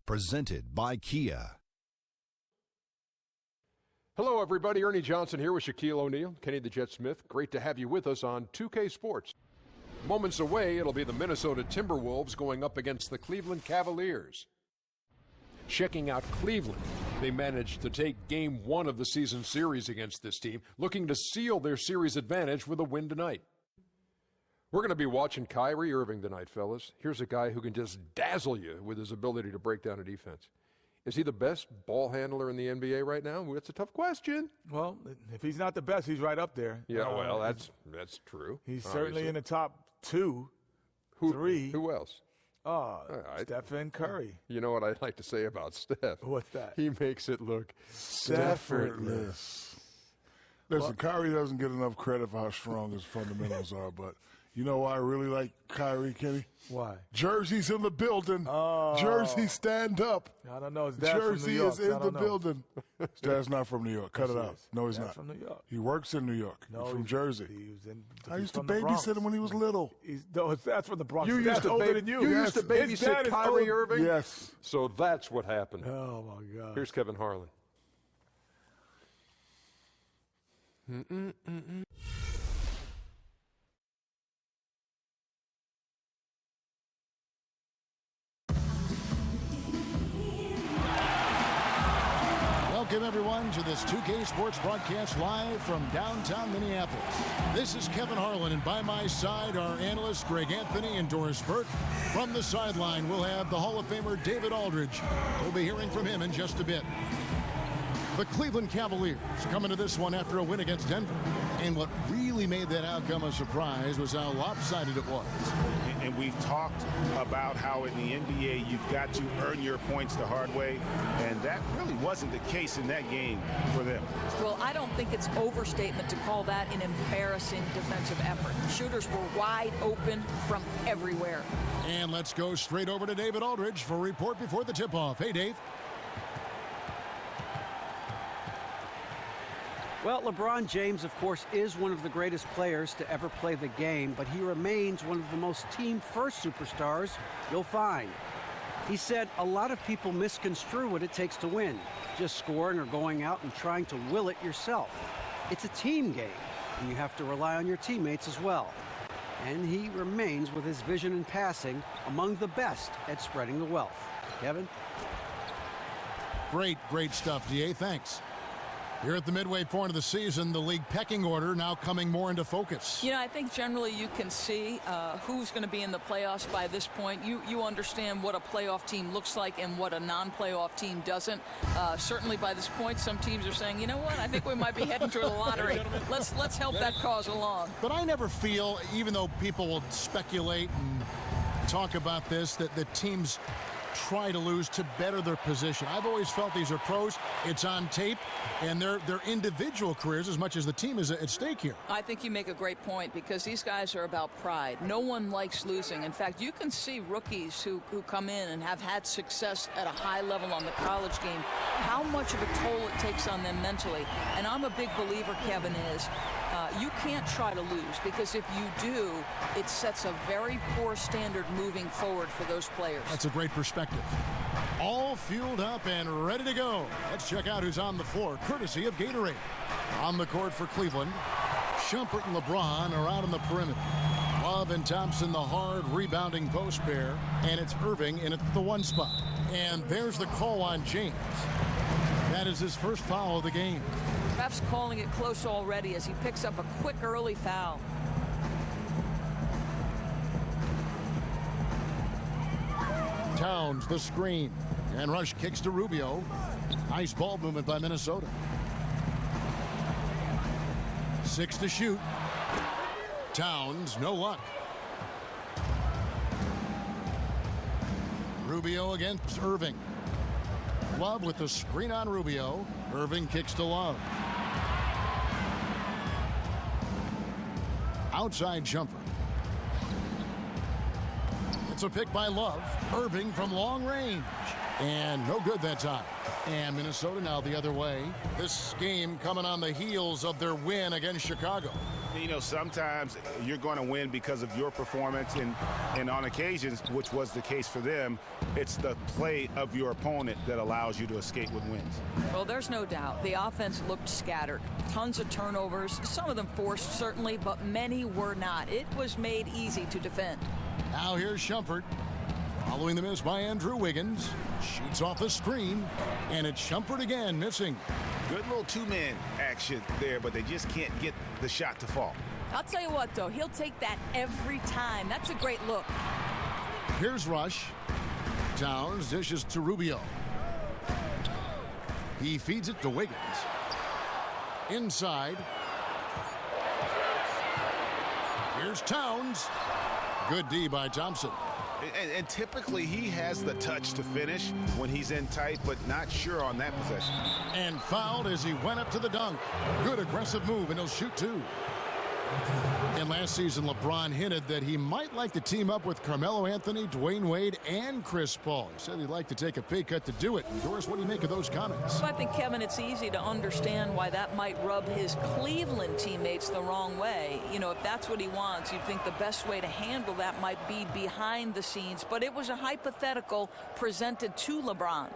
Presented by Kia. Hello, everybody. Ernie Johnson here with Shaquille O'Neal, Kenny the Jet Smith. Great to have you with us on 2K Sports. Moments away, it'll be the Minnesota Timberwolves going up against the Cleveland Cavaliers. Checking out Cleveland, they managed to take Game 1 of the season series against this team, looking to seal their series advantage with a win tonight. We're going to be watching Kyrie Irving tonight, fellas. Here's a guy who can just dazzle you with his ability to break down a defense. Is he the best ball handler in the NBA right now? That's a tough question. Well, if he's not the best, he's right up there. Yeah, well, that's true. He's certainly in the top 2, 3. Who else? Stephen Curry. You know what I'd like to say about Steph? What's that? He makes it look effortless. Listen, Kyrie doesn't get enough credit for how strong his fundamentals are, but you know why I really like Kyrie, Kenny? Why? Jersey's in the building. Jersey, stand up. I don't know. His dad's Jersey from New York, is in the building. His dad's not from New York. Cut it out. No, he's not. From New York. He works in New York. No, he's from Jersey. I used to from the babysit him when he was little. No, his dad's from the Bronx. You His used dad's older than you. You used to babysit Kyrie Irving? Yes. So that's what happened. Oh, my God. Here's Kevin Harlan. Welcome, everyone, to this 2K Sports broadcast live from downtown Minneapolis. This is Kevin Harlan, and by my side are analysts Greg Anthony and Doris Burke. From the sideline, we'll have the Hall of Famer David Aldridge. We'll be hearing from him in just a bit. The Cleveland Cavaliers coming to this one after a win against Denver. And what really made that outcome a surprise was how lopsided it was. And we've talked about how in the NBA you've got to earn your points the hard way, and that really wasn't the case in that game for them. Well, I don't think it's overstatement to call that an embarrassing defensive effort. Shooters were wide open from everywhere. And let's go straight over to David Aldridge for a report before the tip-off. Hey, Dave. Well, LeBron James, of course, is one of the greatest players to ever play the game, but he remains one of the most team-first superstars you'll find. He said a lot of people misconstrue what it takes to win, just scoring or going out and trying to will it yourself. It's a team game, and you have to rely on your teammates as well. And he remains, with his vision and passing, among the best at spreading the wealth. Kevin? Great stuff, DA. Thanks. Here at the midway point of the season, the league pecking order now coming more into focus. You know, I think generally you can see who's going to be in the playoffs by this point. You understand what a playoff team looks like and what a non-playoff team doesn't. Certainly by this point, some teams are saying, you know what, I think we might be heading to a lottery. Let's help that cause along. But I never feel, even though people will speculate and talk about this, that the teams try to lose to better their position. I've always felt these are pros. It's on tape, and their individual careers as much as the team is at stake here. I think you make a great point because these guys are about pride. No one likes losing. In fact, you can see rookies who come in and have had success at a high level on the college game, how much of a toll it takes on them mentally. And I'm a big believer, Kevin, is you can't try to lose because if you do, it sets a very poor standard moving forward for those players. That's a great perspective. All fueled up and ready to go. Let's check out who's on the floor, courtesy of Gatorade. On the court for Cleveland, Shumpert and LeBron are out on the perimeter. Love and Thompson, the hard rebounding post pair, and it's Irving in at the one spot. And there's the call on James. That is his first foul of the game. Ref's calling it close already as he picks up a quick early foul. Towns the screen, and Rush kicks to Rubio. Nice ball movement by Minnesota. 6 to shoot. Towns, no luck. Rubio against Irving. Love with the screen on Rubio. Irving kicks to Love. Outside jumper. It's a pick by Love. Irving from long range. And no good that time. And Minnesota now the other way. This game coming on the heels of their win against Chicago. You know, sometimes you're going to win because of your performance, and on occasions, which was the case for them, it's the play of your opponent that allows you to escape with wins. Well, there's no doubt. The offense looked scattered. Tons of turnovers, some of them forced, certainly, but many were not. It was made easy to defend. Now here's Shumpert. Following the miss by Andrew Wiggins. Shoots off the screen, and it's Shumpert again, missing. Good little two-man action there, but they just can't get the shot to fall. I'll tell you what, though, he'll take that every time. That's a great look. Here's Rush. Towns dishes to Rubio. He feeds it to Wiggins. Inside. Here's Towns. Good D by Thompson. And typically he has the touch to finish when he's in tight, but not sure on that possession. And fouled as he went up to the dunk. Good aggressive move, and he'll shoot two. And last season, LeBron hinted that he might like to team up with Carmelo Anthony, Dwayne Wade, and Chris Paul. He said he'd like to take a pay cut to do it. Doris, what do you make of those comments? Well, I think, Kevin, it's easy to understand why that might rub his Cleveland teammates the wrong way. You know, if that's what he wants, you'd think the best way to handle that might be behind the scenes. But it was a hypothetical presented to LeBron.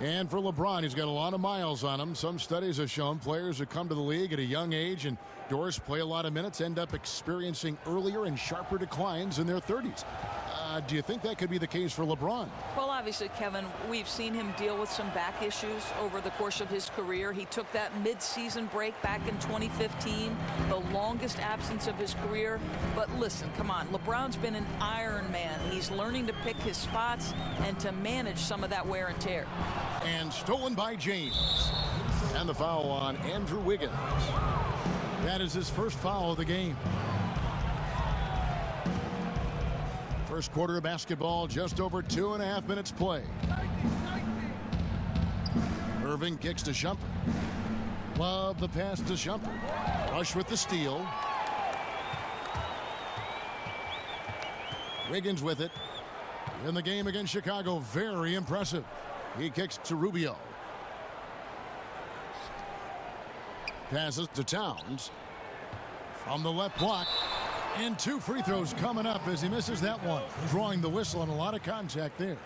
And for LeBron, he's got a lot of miles on him. Some studies have shown players who come to the league at a young age and Doris play a lot of minutes end up experiencing earlier and sharper declines in their 30s. Do you think that could be the case for LeBron? Well, obviously, Kevin, we've seen him deal with some back issues over the course of his career. He took that mid-season break back in 2015, the longest absence of his career. But listen, come on, LeBron's been an Iron Man. He's learning to pick his spots and to manage some of that wear and tear. And stolen by James. And the foul on Andrew Wiggins. That is his first foul of the game. First quarter of basketball, just over 2.5 minutes played. Irving kicks to Shumpert. Love the pass to Shumpert. Rush with the steal. Wiggins with it. In the game against Chicago, very impressive. He kicks to Rubio. Passes to Towns. From the left block. And 2 free throws coming up as he misses that one. Drawing the whistle and a lot of contact there.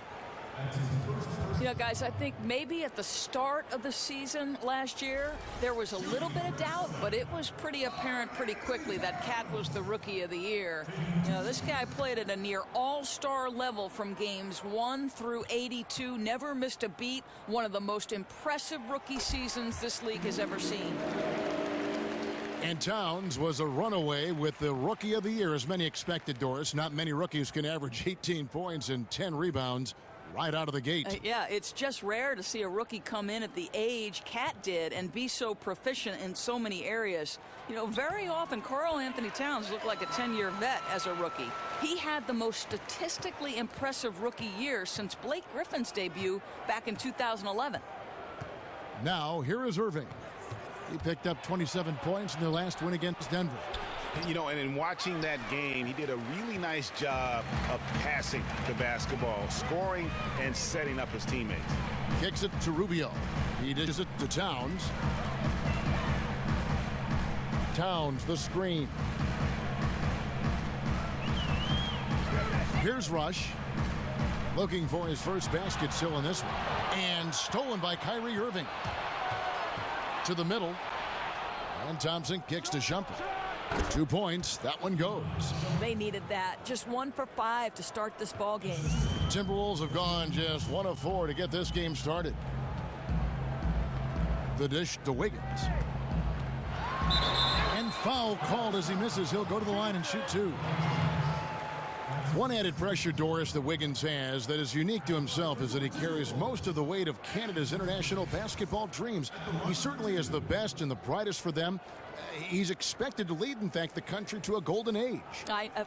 You know, guys, I think maybe at the start of the season last year, there was a little bit of doubt, but it was pretty apparent pretty quickly that Cat was the Rookie of the Year. You know, this guy played at a near all-star level from games 1 through 82, never missed a beat. One of the most impressive rookie seasons this league has ever seen. And Towns was a runaway with the Rookie of the Year, as many expected, Doris. Not many rookies can average 18 points and 10 rebounds right out of the gate. Yeah, it's just rare to see a rookie come in at the age Cat did and be so proficient in so many areas. You know, very often Karl Anthony Towns looked like a 10-year vet as a rookie. He had the most statistically impressive rookie year since Blake Griffin's debut back in 2011. Now, here is Irving. He picked up 27 points in their last win against Denver. You know, and in watching that game, he did a really nice job of passing the basketball, scoring and setting up his teammates. Kicks it to Rubio. He dishes it to Towns. Towns, the screen. Here's Rush. Looking for his first basket still in this one. And stolen by Kyrie Irving. To the middle. And Thompson kicks to Shumpert. 2 points. That one goes. They needed that. Just 1 for 5 to start this ball game. Timberwolves have gone just 1 of 4 to get this game started. The dish to Wiggins. And foul called as he misses. He'll go to the line and shoot 2. One added pressure, Doris, that Wiggins has that is unique to himself is that he carries most of the weight of Canada's international basketball dreams. He certainly is the best and the brightest for them. He's expected to lead, in fact, the country to a golden age.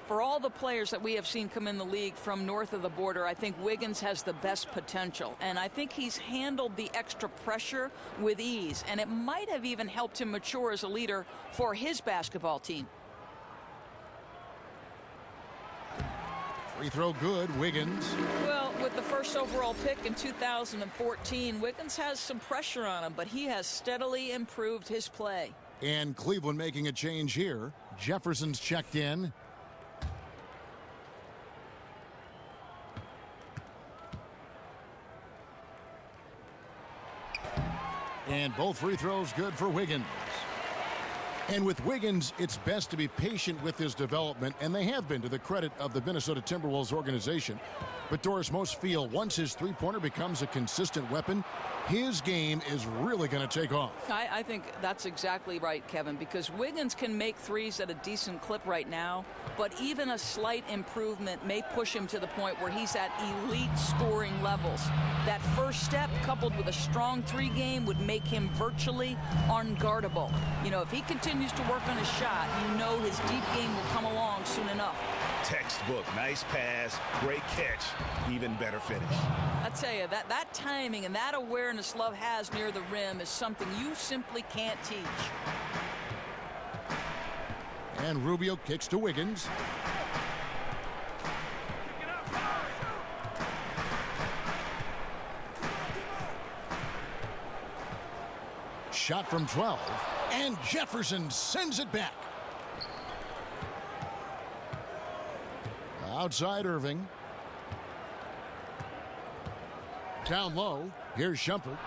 For all the players that we have seen come in the league from north of the border, I think Wiggins has the best potential. And I think he's handled the extra pressure with ease. And it might have even helped him mature as a leader for his basketball team. Free throw good, Wiggins. Well, with the first overall pick in 2014, Wiggins has some pressure on him, but he has steadily improved his play. And Cleveland making a change here. Jefferson's checked in. And both free throws good for Wiggins. And with Wiggins, it's best to be patient with his development, and they have been, to the credit of the Minnesota Timberwolves organization. But Doris, most feel once his three-pointer becomes a consistent weapon, his game is really going to take off. I think that's exactly right, Kevin, because Wiggins can make threes at a decent clip right now, but even a slight improvement may push him to the point where he's at elite scoring levels. That first step, coupled with a strong three game, would make him virtually unguardable. You know, if he continues to work on his shot, you know his deep game will come along soon enough. Textbook, nice pass, great catch, even better finish. I tell you, that timing and that awareness Love has near the rim is something you simply can't teach. And Rubio kicks to Wiggins. Shot from 12, and Jefferson sends it back. Outside Irving. Down low. Here's Shumpert.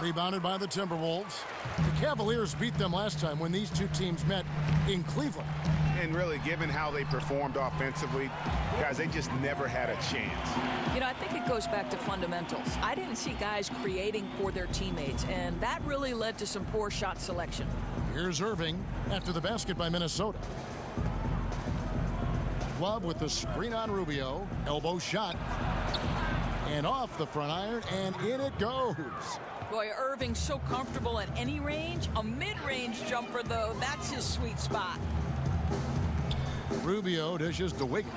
Rebounded by the Timberwolves. The Cavaliers beat them last time when these two teams met in Cleveland. And really, given how they performed offensively, guys, they just never had a chance. You know, I think it goes back to fundamentals. I didn't see guys creating for their teammates, and that really led to some poor shot selection. Here's Irving after the basket by Minnesota. Love with the screen on Rubio. Elbow shot. And off the front iron, and in it goes. Boy, Irving's so comfortable at any range. A mid-range jumper, though, that's his sweet spot. Rubio dishes to Wiggins,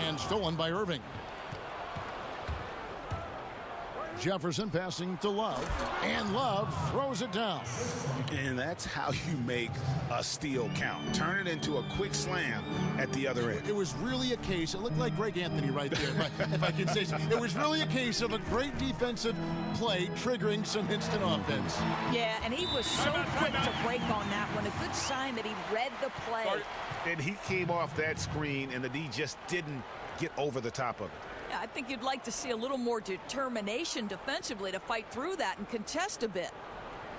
and stolen by Irving. Jefferson passing to Love, and Love throws it down. And that's how you make a steal count. Turn it into a quick slam at the other end. It was really a case, it looked like Greg Anthony right there, if I can say so. It was really a case of a great defensive play triggering some instant offense. Yeah, and he was so quick to break on that one. A good sign that he read the play. And he came off that screen, and the D just didn't get over the top of it. Yeah, I think you'd like to see a little more determination defensively to fight through that and contest a bit.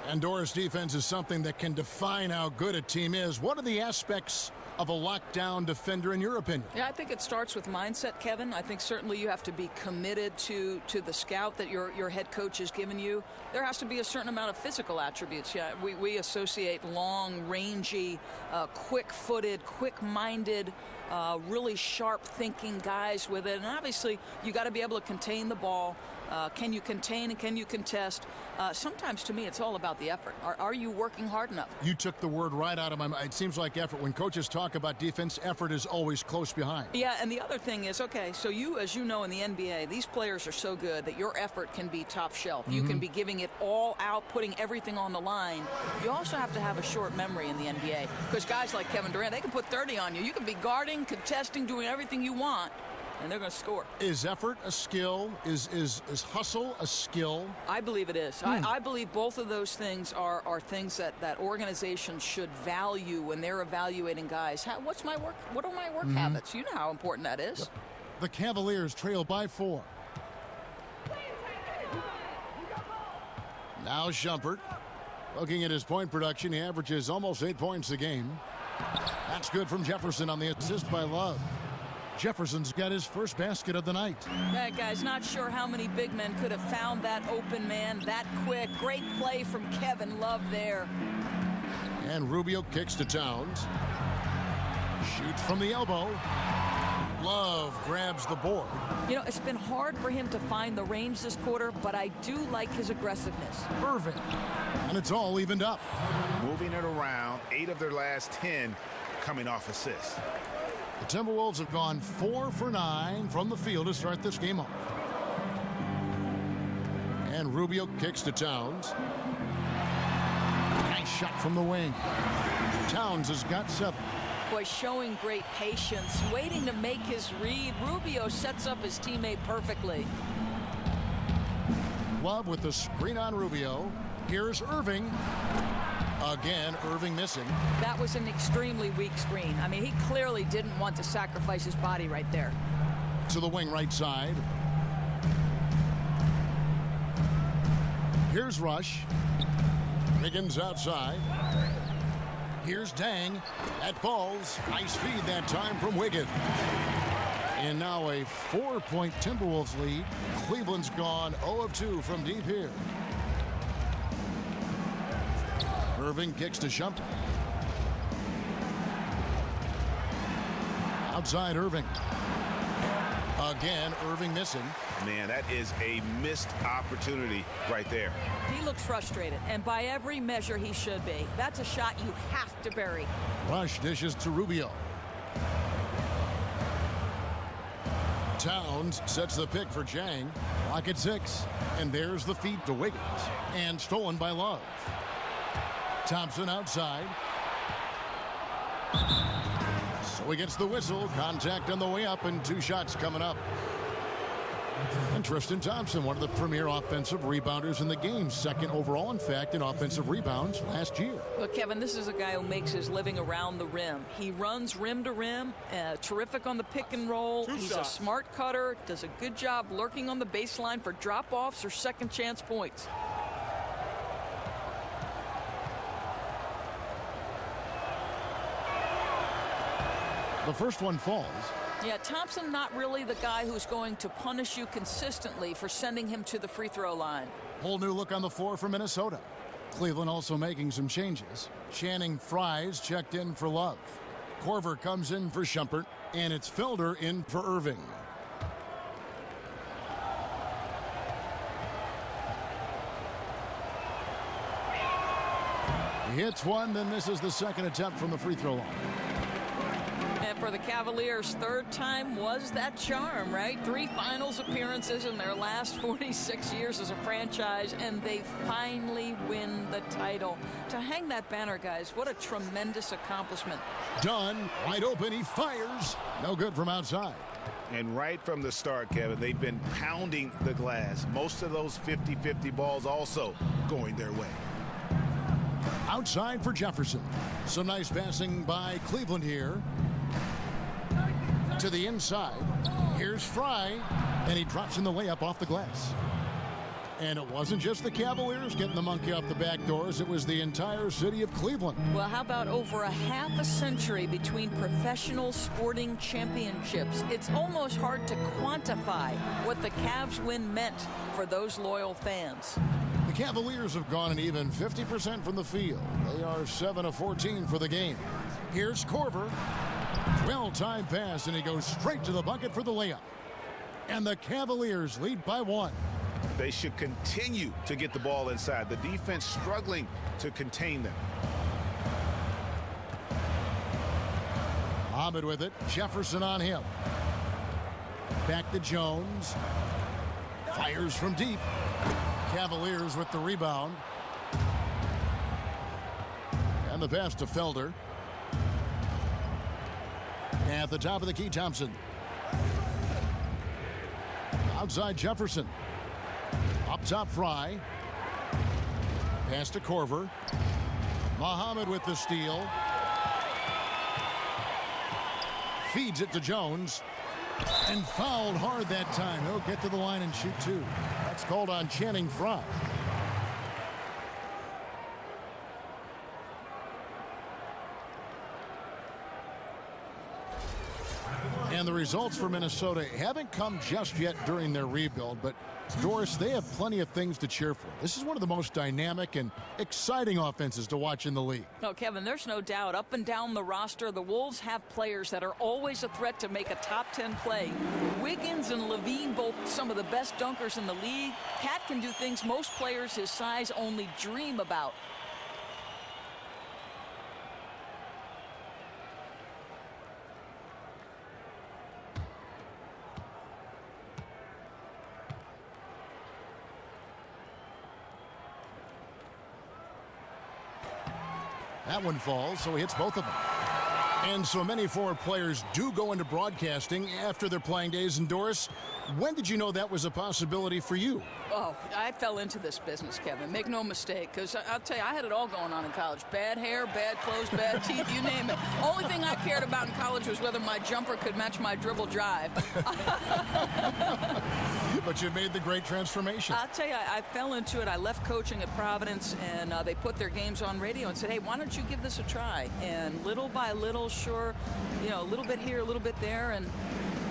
And Doris defense is something that can define how good a team is. What are the aspects of a lockdown defender in your opinion? Yeah, I think it starts with mindset, Kevin. I think certainly you have to be committed to the scout that your head coach has given you. There has to be a certain amount of physical attributes. Yeah, we associate long, rangy, quick-footed, quick-minded, really sharp-thinking guys with it. And obviously, you got to be able to contain the ball. Can you contain and can you contest? Sometimes, to me, it's all about the effort. Are you working hard enough? You took the word right out of my mind. It seems like effort. When coaches talk about defense, effort is always close behind. Yeah, and the other thing is, okay, so as you know in the NBA, these players are so good that your effort can be top shelf. You can be giving it all out, putting everything on the line. You also have to have a short memory in the NBA because guys like Kevin Durant, they can put 30 on you. You can be guarding, contesting, doing everything you want, and they're going to score. Is effort a skill? Is hustle a skill? I believe it is. I believe both of those things are things that organizations should value when they're evaluating guys. What are my work habits? You know how important that is. Yep. The Cavaliers trail by 4. Now Shumpert. Looking at his point production, he averages almost 8 points a game. That's good from Jefferson on the assist by Love. Jefferson's got his first basket of the night. That guy's not sure how many big men could have found that open man that quick. Great play from Kevin Love there. And Rubio kicks to Towns. Shoots from the elbow. Love grabs the board. You know, it's been hard for him to find the range this quarter, but I do like his aggressiveness. Irving. And it's all evened up. Moving it around, 8 of their last 10 coming off assists. The Timberwolves have gone 4 for 9 from the field to start this game off. And Rubio kicks to Towns. Nice shot from the wing. Towns has got 7. Boy, showing great patience, waiting to make his read. Rubio sets up his teammate perfectly. Love with the screen on Rubio. Here's Irving. Again, Irving missing. That was an extremely weak screen. I mean, he clearly didn't want to sacrifice his body right there. To the wing right side. Here's Rush. Higgins outside. Here's Dang. That falls. Nice feed that time from Wiggins. And now a 4-point Timberwolves lead. Cleveland's gone 0 of 2 from deep here. Irving kicks to Shumpert. Outside Irving. Again, Irving missing. Man, that is a missed opportunity right there. He looks frustrated, and by every measure he should be. That's a shot you have to bury. Rush dishes to Rubio. Towns sets the pick for Jang. Clock at 6. And there's the feed to Wiggins. And stolen by Love. Thompson outside. So he gets the whistle. Contact on the way up and 2 shots coming up. And Tristan Thompson, one of the premier offensive rebounders in the game. 2nd overall, in fact, in offensive rebounds last year. Look, Kevin, this is a guy who makes his living around the rim. He runs rim to rim, terrific on the pick and roll. He's a smart cutter, does a good job lurking on the baseline for drop-offs or second chance points. The first one falls. Yeah, Thompson not really the guy who's going to punish you consistently for sending him to the free throw line. Whole new look on the floor for Minnesota. Cleveland also making some changes. Channing Frye's checked in for Love. Korver comes in for Shumpert, and it's Felder in for Irving. He hits one, then misses the second attempt from the free throw line. For the Cavaliers, 3rd time was that charm, right? 3 finals appearances in their last 46 years as a franchise, and they finally win the title. To hang that banner, guys, what a tremendous accomplishment. Dunn, wide open, he fires. No good from outside. And right from the start, Kevin, they've been pounding the glass. Most of those 50-50 balls also going their way. Outside for Jefferson. Some nice passing by Cleveland here. To the inside. Here's Fry, and he drops in the layup off the glass. And it wasn't just the Cavaliers getting the monkey off the back doors. It was the entire city of Cleveland. Well, how about over a half a century between professional sporting championships? It's almost hard to quantify what the Cavs win meant for those loyal fans. The Cavaliers have gone an even 50% from the field. They are 7 of 14 for the game. Here's Korver. Well-timed pass, and he goes straight to the bucket for the layup. And the Cavaliers lead by 1. They should continue to get the ball inside. The defense struggling to contain them. Ahmed with it. Jefferson on him. Back to Jones. Fires from deep. Cavaliers with the rebound. And the pass to Felder. At the top of the key, Thompson. Outside Jefferson. Up top, Fry. Pass to Korver. Muhammad with the steal. Feeds it to Jones. And fouled hard that time. He'll get to the line and shoot 2. That's called on Channing Frye. And the results for Minnesota haven't come just yet during their rebuild, but Doris, they have plenty of things to cheer for. This is one of the most dynamic and exciting offenses to watch in the league. Oh, Kevin, there's no doubt. Up and down the roster, the Wolves have players that are always a threat to make a top 10 play. Wiggins and Levine, both some of the best dunkers in the league. Cat can do things most players his size only dream about. That one falls, so he hits both of them. And so many former players do go into broadcasting after their playing days. And Doris, When did you know that was a possibility for you? Oh, I fell into this business, Kevin. Make no mistake, because I'll tell you, I had it all going on in college. Bad hair, bad clothes, bad teeth, you name it. Only thing I cared about in college was whether my jumper could match my dribble drive. But you made the great transformation. I'll tell you, I fell into it. I left coaching at Providence, and they put their games on radio and said, hey, why don't you give this a try? And little by little, sure, a little bit here, a little bit there, and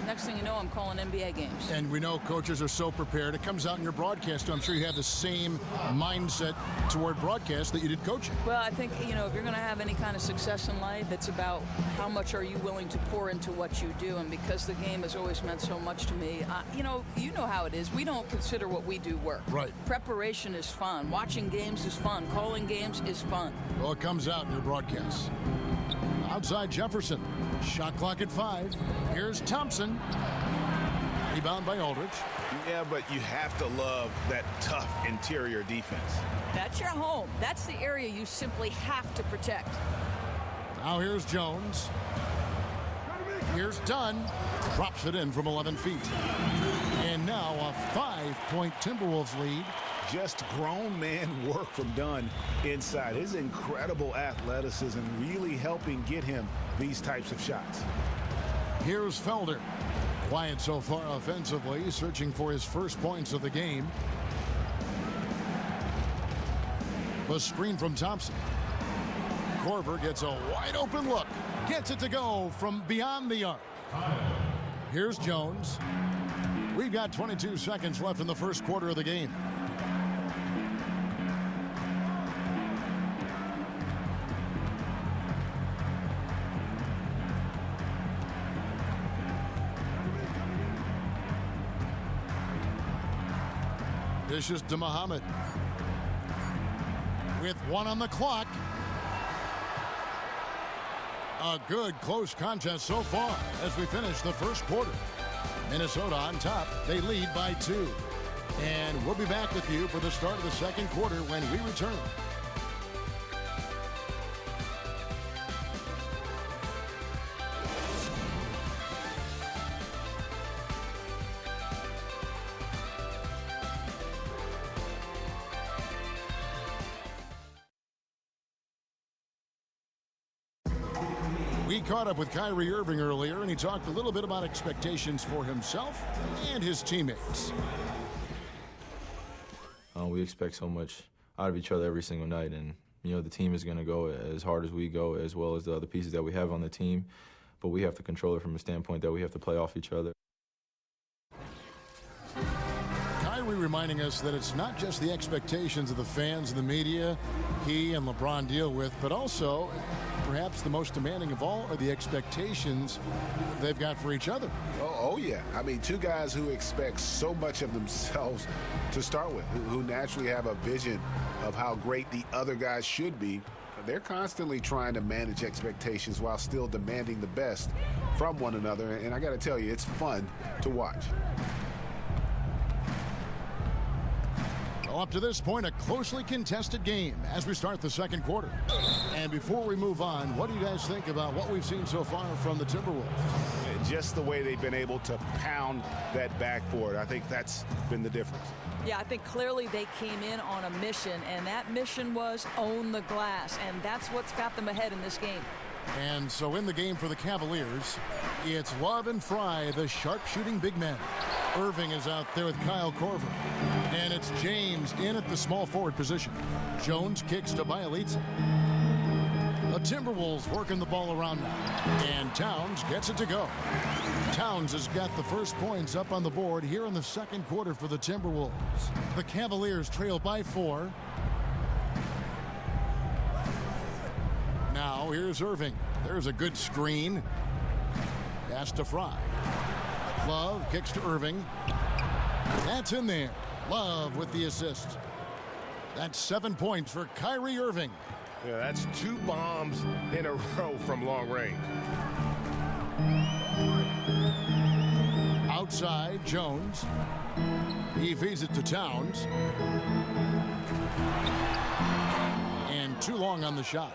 next thing you know, I'm calling NBA games. And we know coaches are so prepared. It comes out in your broadcast. I'm sure you have the same mindset toward broadcast that you did coaching. Well, I think, if you're going to have any kind of success in life, it's about how much are you willing to pour into what you do. And because the game has always meant so much to me, you know how it is. We don't consider what we do work. Right. Preparation is fun. Watching games is fun. Calling games is fun. Well, it comes out in your broadcast. Outside Jefferson. Shot clock at 5. Here's Thompson. Rebound by Aldridge. Yeah, but you have to love that tough interior defense. That's your home. That's the area you simply have to protect. Now here's Jones. Here's Dunn. Drops it in from 11 feet. And now a 5-point Timberwolves lead. Just grown man work from Dunn inside. His incredible athleticism really helping get him these types of shots. Here's Felder. Quiet so far offensively, searching for his first points of the game. The screen from Thompson. Korver gets a wide open look. Gets it to go from beyond the arc. Here's Jones. We've got 22 seconds left in the first quarter of the game. Dishes to Muhammad. With 1 on the clock. A good close contest so far as we finish the first quarter. Minnesota on top. They lead by 2. And we'll be back with you for the start of the second quarter when we return. We caught up with Kyrie Irving earlier, and he talked a little bit about expectations for himself and his teammates. We expect so much out of each other every single night, and the team is going to go as hard as we go, as well as the other pieces that we have on the team. But we have to control it from a standpoint that we have to play off each other. Kyrie reminding us that it's not just the expectations of the fans and the media he and LeBron deal with, but also perhaps the most demanding of all are the expectations they've got for each other. Oh yeah. I mean, two guys who expect so much of themselves to start with, who naturally have a vision of how great the other guys should be. They're constantly trying to manage expectations while still demanding the best from one another. And I got to tell you, it's fun to watch. Well, up to this point, a closely contested game as we start the second quarter. And before we move on, what do you guys think about what we've seen so far from the Timberwolves? Just the way they've been able to pound that backboard. I think that's been the difference. Yeah, I think clearly they came in on a mission, and that mission was own the glass, and that's what's got them ahead in this game. And so in the game for the Cavaliers, it's Love and Fry, the sharpshooting big men. Irving is out there with Kyle Korver. And it's James in at the small forward position. Jones kicks to Bielitsa. The Timberwolves working the ball around now. And Towns gets it to go. Towns has got the first points up on the board here in the second quarter for the Timberwolves. The Cavaliers trail by 4. Now here's Irving. There's a good screen. Pass to Fry. Love kicks to Irving. That's in there. Love with the assist. That's 7 points for Kyrie Irving. Yeah, that's 2 bombs in a row from long range. Outside, Jones. He feeds it to Towns. And too long on the shot.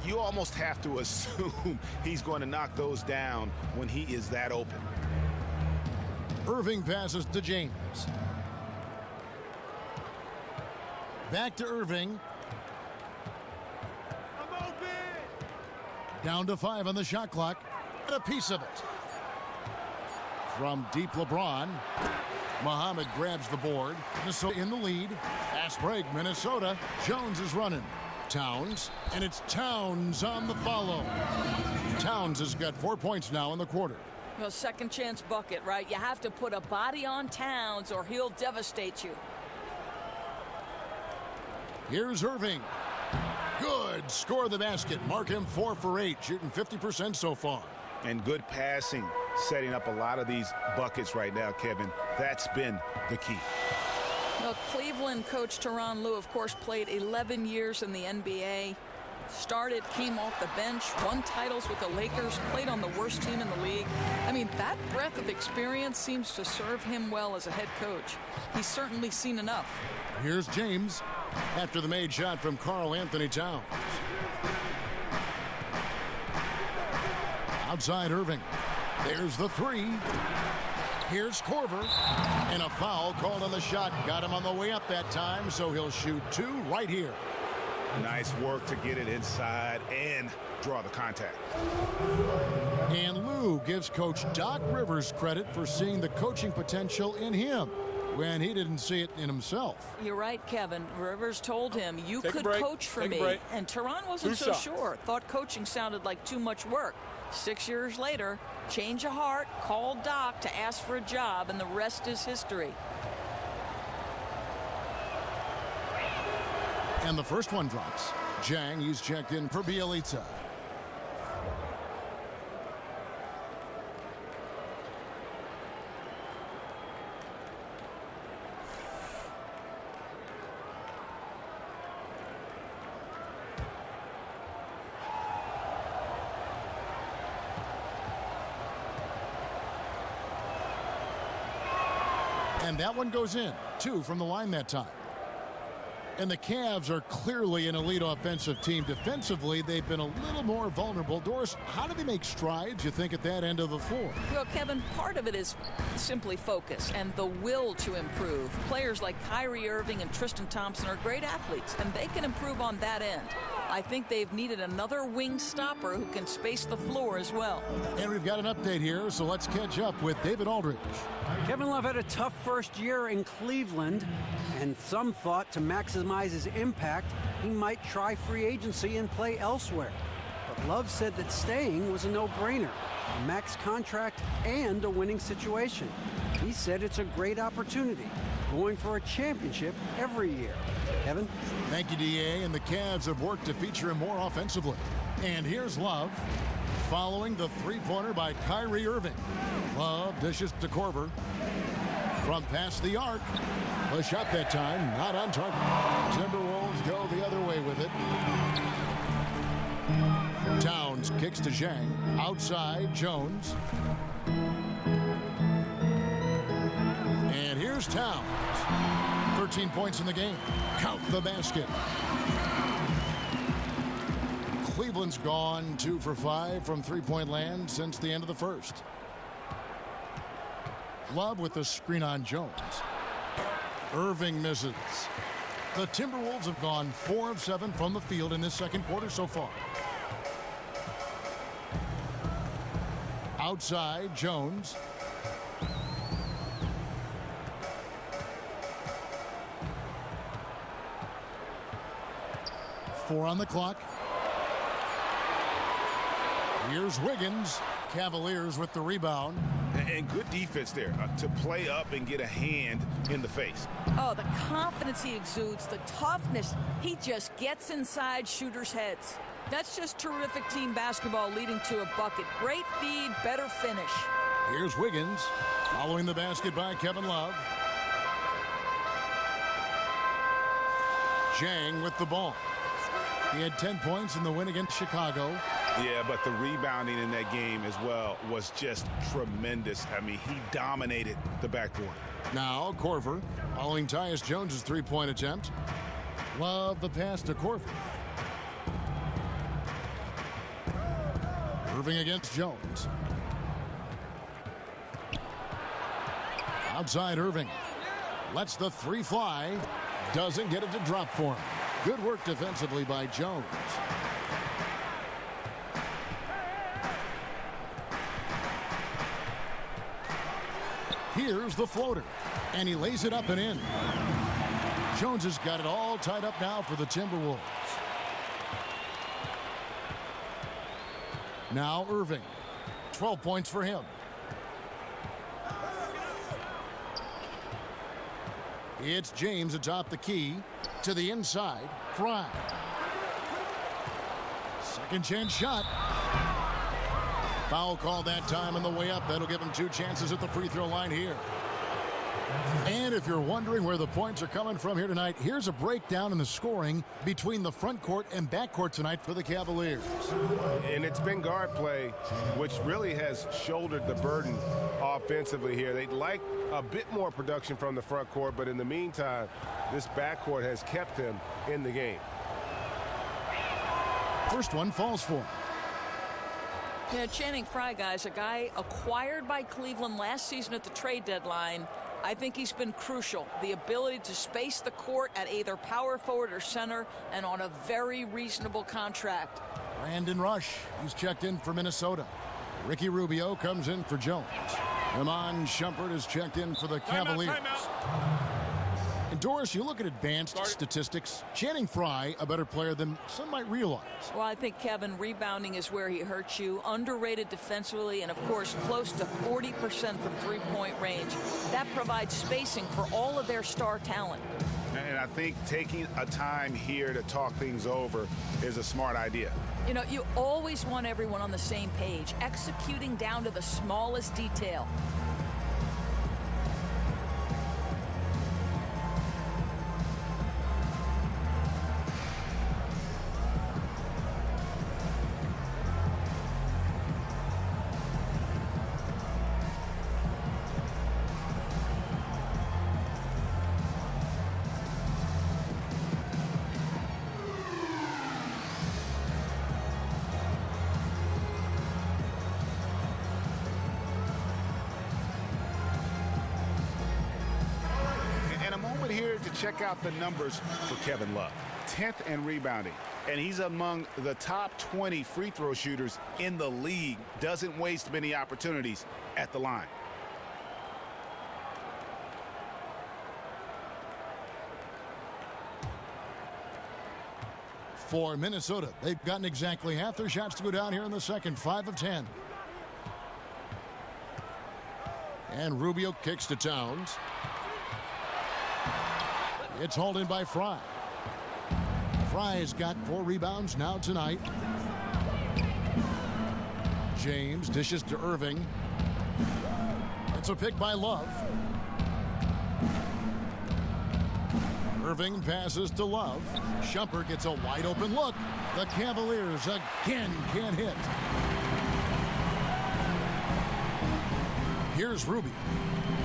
You almost have to assume he's going to knock those down when he is that open. Irving passes to James. Back to Irving. Down to 5 on the shot clock. And a piece of it. From deep LeBron. Muhammad grabs the board. Minnesota in the lead. Fast break, Minnesota. Jones is running. Towns. And it's Towns on the follow. Towns has got 4 points now in the quarter. Well, second chance bucket, right? You have to put a body on Towns or he'll devastate you. Here's Irving. Good. Score the basket. Mark him 4 for 8, shooting 50% so far. And good passing, setting up a lot of these buckets right now, Kevin. That's been the key. Well, Cleveland coach Tyronn Lue, of course, played 11 years in the NBA. Started, came off the bench, won titles with the Lakers, played on the worst team in the league. I mean, that breadth of experience seems to serve him well as a head coach. He's certainly seen enough. Here's James after the made shot from Karl Anthony Towns. Outside Irving. There's the 3. Here's Korver. And a foul called on the shot. Got him on the way up that time, so he'll shoot 2 right here. Nice work to get it inside and draw the contact. And Lue gives Coach Doc Rivers credit for seeing the coaching potential in him when he didn't see it in himself. You're right, Kevin. Rivers told him, you Take a could break. coach for Take a me. break. And Tyronn wasn't 2 so shots. sure. Thought coaching sounded like too much work. 6 years later, change of heart, called Doc to ask for a job, and the rest is history. And the first one drops. Jang, he's checked in for Bielitsa. And that one goes in. 2 from the line that time. And the Cavs are clearly an elite offensive team. Defensively, they've been a little more vulnerable. Doris, how do they make strides, you think, at that end of the floor? Well, Kevin, part of it is simply focus and the will to improve. Players like Kyrie Irving and Tristan Thompson are great athletes, and they can improve on that end. I think they've needed another wing stopper who can space the floor as well. And we've got an update here, so let's catch up with David Aldridge. Kevin Love had a tough first year in Cleveland, and some thought to maximize his impact, he might try free agency and play elsewhere. But Love said that staying was a no-brainer, a max contract and a winning situation. He said it's a great opportunity, going for a championship every year. Kevin? Thank you, D.A. And the Cavs have worked to feature him more offensively. And here's Love, following the three-pointer by Kyrie Irving. Love dishes to Korver. From past the arc. A shot that time, not on target. Timberwolves go the other way with it. Towns kicks to Zhang. Outside, Jones. And here's Towns. 13 points in the game. Count the basket. Cleveland's gone 2 for 5 from three-point land since the end of the first. Love with the screen on Jones. Irving misses. The Timberwolves have gone 4 of 7 from the field in this second quarter so far. Outside, Jones. Four on the clock. Here's Wiggins. Cavaliers with the rebound. And good defense there to play up and get a hand in the face. Oh, the confidence he exudes, the toughness. He just gets inside shooters' heads. That's just terrific team basketball leading to a bucket. Great feed, better finish. Here's Wiggins following the basket by Kevin Love. Zhang with the ball. He had 10 points in the win against Chicago. Yeah, but the rebounding in that game as well was just tremendous. I mean, he dominated the backboard. Now Korver following Tyus Jones's three-point attempt. Love the pass to Korver. Irving against Jones. Outside Irving. Lets the three fly. Doesn't get it to drop for him. Good work defensively by Jones. Here's the floater. And he lays it up and in. Jones has got it all tied up now for the Timberwolves. Now Irving. 12 points for him. It's James atop the key. To the inside. Fry. Second chance shot. Foul call that time on the way up. That'll give him 2 chances at the free throw line here. And if you're wondering where the points are coming from here tonight, here's a breakdown in the scoring between the front court and back court tonight for the Cavaliers. And it's been guard play, which really has shouldered the burden offensively here. They'd like a bit more production from the front court, but in the meantime, this backcourt has kept them in the game. First one falls for him. Yeah, Channing Frye, guys, a guy acquired by Cleveland last season at the trade deadline. I think he's been crucial. The ability to space the court at either power forward or center, and on a very reasonable contract. Brandon Rush, he's checked in for Minnesota. Ricky Rubio comes in for Jones. Iman Shumpert is checked in for the Cavaliers. Timeout. And Doris, you look at advanced statistics. Channing Frye, a better player than some might realize. Well, I think, Kevin, rebounding is where he hurts you. Underrated defensively, and, of course, close to 40% from three-point range. That provides spacing for all of their star talent. And I think taking a time here to talk things over is a smart idea. You know, you always want everyone on the same page, executing down to the smallest detail. Here to check out the numbers for Kevin Love. 10th in rebounding, and he's among the top 20 free throw shooters in the league. Doesn't waste many opportunities at the line. For Minnesota, they've gotten exactly half their shots to go down here in the second. 5 of 10. And Rubio kicks to Towns. It's hauled in by Frye. Frye's got 4 rebounds now tonight. James dishes to Irving. It's a pick by Love. Irving passes to Love. Shumpert gets a wide open look. The Cavaliers again can't hit. Here's Rubio.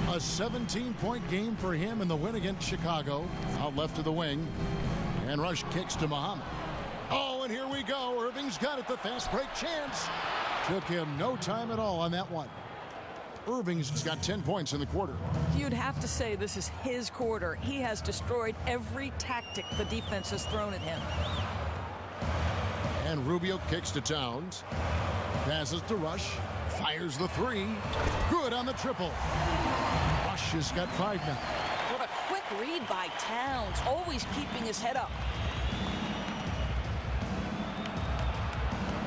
A 17-point game for him in the win against Chicago. Out left to the wing. And Rush kicks to Muhammad. Oh, and here we go. Irving's got it. The fast break chance. Took him no time at all on that one. Irving's got 10 points in the quarter. You'd have to say this is his quarter. He has destroyed every tactic the defense has thrown at him. And Rubio kicks to Towns. Passes to Rush. Fires the 3. Good on the triple. Rush has got 5 now. What a quick read by Towns, always keeping his head up.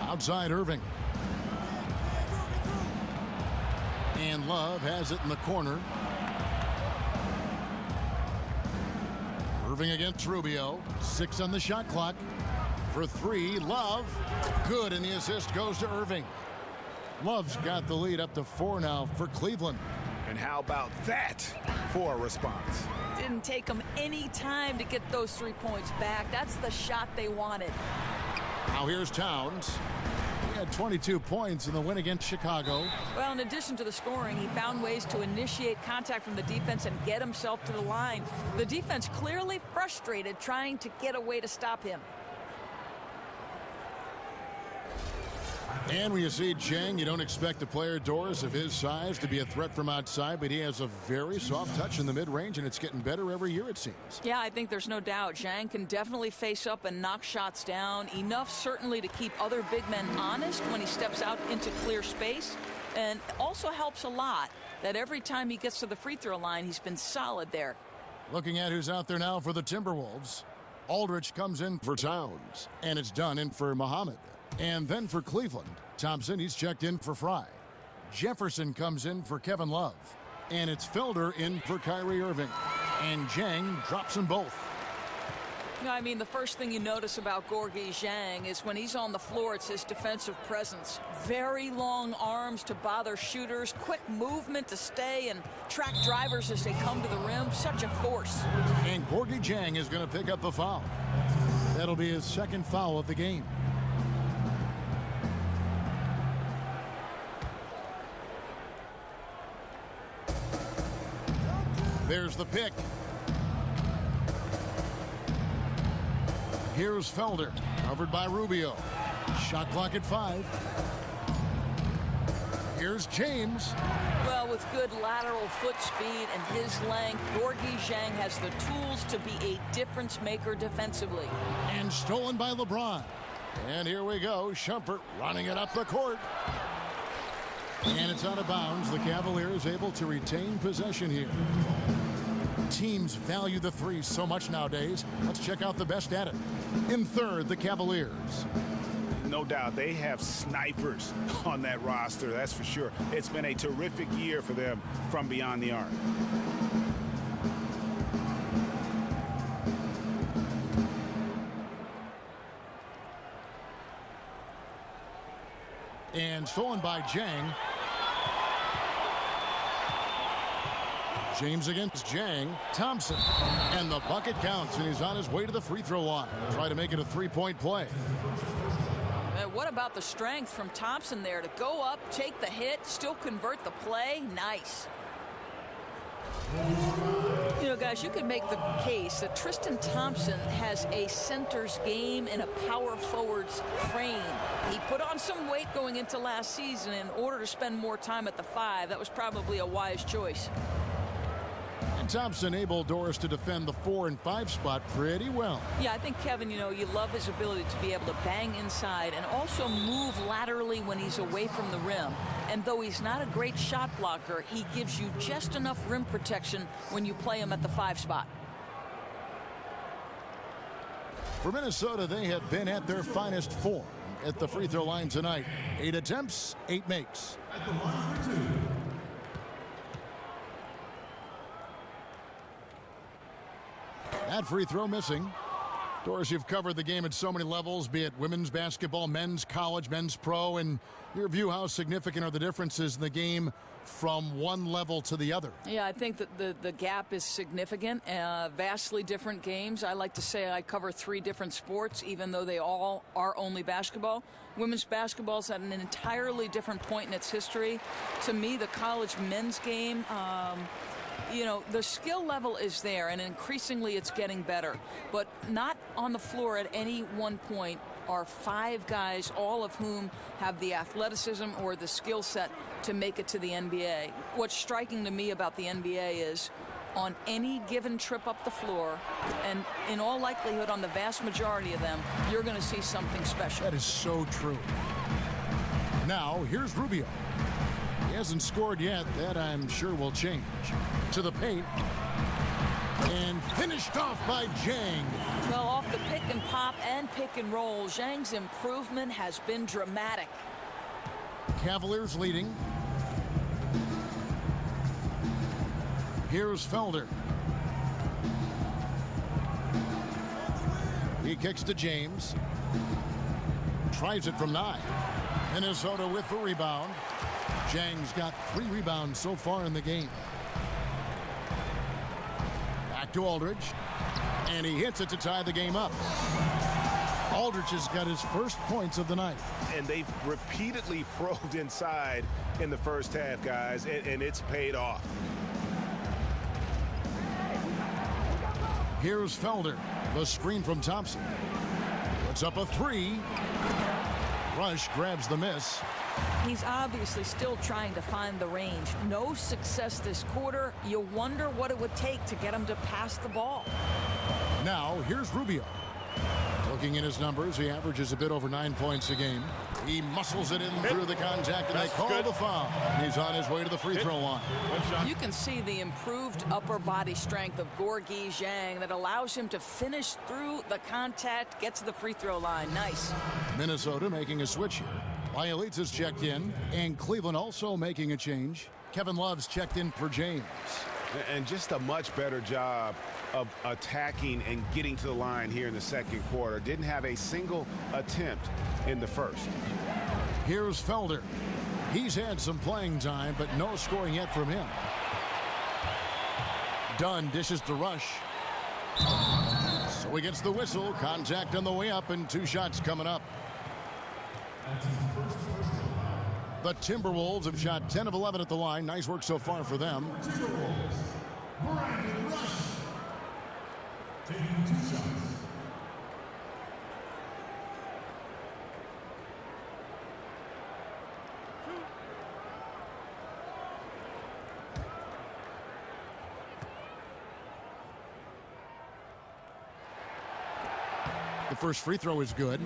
Outside Irving. And Love has it in the corner. Irving against Rubio. 6 on the shot clock. For 3, Love. Good, and the assist goes to Irving. Love's got the lead up to 4 now for Cleveland. And how about that for a response? Didn't take them any time to get those 3 points back. That's the shot they wanted. Now here's Towns. He had 22 points in the win against Chicago. Well, in addition to the scoring, he found ways to initiate contact from the defense and get himself to the line. The defense clearly frustrated, trying to get a way to stop him. And when you see Jang, you don't expect the player Doris of his size to be a threat from outside, but he has a very soft touch in the mid-range, and it's getting better every year, it seems. Yeah, I think there's no doubt. Jang can definitely face up and knock shots down, enough certainly to keep other big men honest when he steps out into clear space, and also helps a lot that every time he gets to the free throw line, he's been solid there. Looking at who's out there now for the Timberwolves. Aldridge comes in for Towns, and it's done in for Muhammad. And then for Cleveland, Thompson, he's checked in for Fry. Jefferson comes in for Kevin Love. And it's Felder in for Kyrie Irving. And Jang drops them both. You know, I mean, the first thing you notice about Gorgui Dieng is when he's on the floor, it's his defensive presence. Very long arms to bother shooters, quick movement to stay and track drivers as they come to the rim. Such a force. And Gorgui Dieng is going to pick up the foul. That'll be his second foul of the game. There's the pick. Here's Felder, covered by Rubio. Shot clock at 5. Here's James. Well, with good lateral foot speed and his length, Gorgui Dieng has the tools to be a difference maker defensively. And stolen by LeBron. And here we go, Shumpert running it up the court. And it's out of bounds. The Cavaliers able to retain possession here. Teams value the three so much nowadays. Let's check out the best at it. In third, the Cavaliers. No doubt they have snipers on that roster, that's for sure. It's been a terrific year for them from beyond the arc. And stolen by Dieng. James against Dieng. Thompson. And the bucket counts, and he's on his way to the free throw line. Try to make it a three-point play. What about the strength from Thompson there to go up, take the hit, still convert the play? Nice. You know, guys, you could make the case that Tristan Thompson has a center's game and a power forward's frame. He put on some weight going into last season in order to spend more time at the 5. That was probably a wise choice. And Thompson able, Doris, to defend the 4 and 5 spot pretty well. Yeah, I think, Kevin, you know, you love his ability to be able to bang inside and also move laterally when he's away from the rim. And though he's not a great shot blocker, he gives you just enough rim protection when you play him at the 5 spot. For Minnesota, they have been at their finest form at the free throw line tonight. 8 attempts, 8 makes. That free throw missing. Doris, you've covered the game at so many levels, be it women's basketball, men's college, men's pro, and your view, how significant are the differences in the game from one level to the other? Yeah, I think that the gap is significant. Vastly different games. I like to say I cover 3 different sports, even though they all are only basketball. Women's basketball is at an entirely different point in its history. To me, the college men's game, you know, the skill level is there, and increasingly it's getting better. But not on the floor at any one point are 5 guys, all of whom have the athleticism or the skill set to make it to the NBA. What's striking to me about the NBA is on any given trip up the floor, and in all likelihood on the vast majority of them, you're going to see something special. That is so true. Now, here's Rubio. He hasn't scored yet. That, I'm sure, will change. To the paint. And finished off by Dieng. Well, off the pick and pop and pick and roll, Zhang's improvement has been dramatic. Cavaliers leading. Here's Felder. He kicks to James. Tries it from 9. Minnesota with the rebound. Dieng's got 3 rebounds so far in the game. Back to Aldridge. And he hits it to tie the game up. Aldridge has got his first points of the night. And they've repeatedly probed inside in the first half, guys, and it's paid off. Here's Felder. The screen from Thompson. Puts up a 3. Rush grabs the miss. He's obviously still trying to find the range. No success this quarter. You wonder what it would take to get him to pass the ball. Now, here's Rubio. Looking at his numbers, he averages a bit over 9 points a game. He muscles it in through the contact, and they call the foul. He's on his way to the free throw line. You can see the improved upper body strength of Gorgui Zhang that allows him to finish through the contact, get to the free throw line. Nice. Minnesota making a switch here. Bielitsa's checked in, and Cleveland also making a change. Kevin Love's checked in for James. And just a much better job of attacking and getting to the line here in the second quarter. Didn't have a single attempt in the first. Here's Felder. He's had some playing time, but no scoring yet from him. Dunn dishes to Rush. So he gets the whistle. Contact on the way up, and 2 shots coming up. The Timberwolves have shot 10 of 11 at the line. Nice work so far for them. Taking 2 shots. The first free throw is good.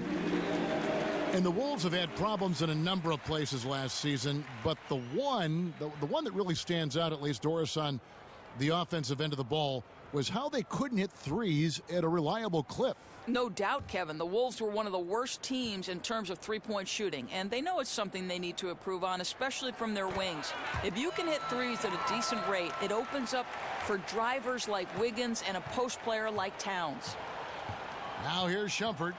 And the Wolves have had problems in a number of places last season, but the one that really stands out, at least, Doris, on the offensive end of the ball, was how they couldn't hit threes at a reliable clip. No doubt, Kevin. The Wolves were one of the worst teams in terms of three-point shooting, and they know it's something they need to improve on, especially from their wings. If you can hit threes at a decent rate, it opens up for drivers like Wiggins and a post player like Towns. Now here's Shumpert.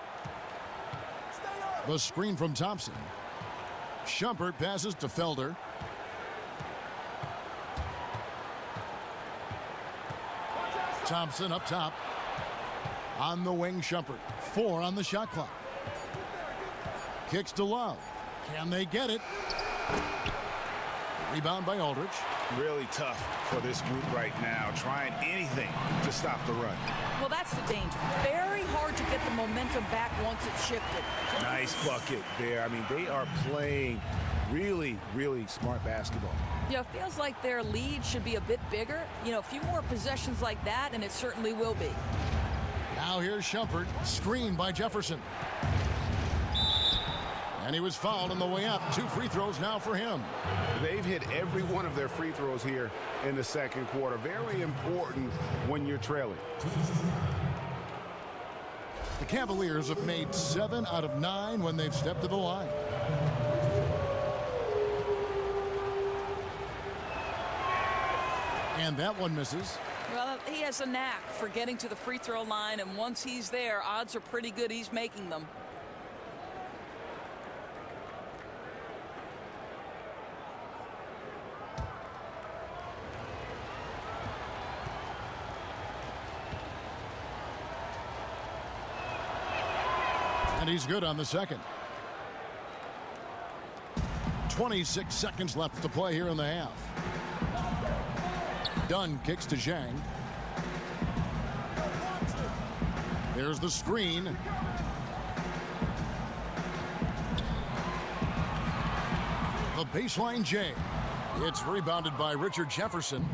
The screen from Thompson. Shumpert passes to Felder. Thompson up top. On the wing, Shumpert. 4 on the shot clock. Kicks to Love. Can they get it? Rebound by Aldridge. Really tough for this group right now, trying anything to stop the run. Well, that's the danger. Very hard to get the momentum back once it's shifted. Nice bucket there. I mean, they are playing really, really smart basketball. Yeah, it feels like their lead should be a bit bigger. You know, a few more possessions like that, and it certainly will be. Now here's Shumpert, screened by Jefferson. And he was fouled on the way up. 2 free throws now for him. They've hit every one of their free throws here in the second quarter. Very important when you're trailing. The Cavaliers have made 7 out of 9 when they've stepped to the line. And that one misses. Well, he has a knack for getting to the free throw line, and once he's there, odds are pretty good he's making them. And he's good on the second. 26 seconds left to play here in the half. Dunn kicks to Zhang. There's the screen. The baseline J. It's rebounded by Richard Jefferson.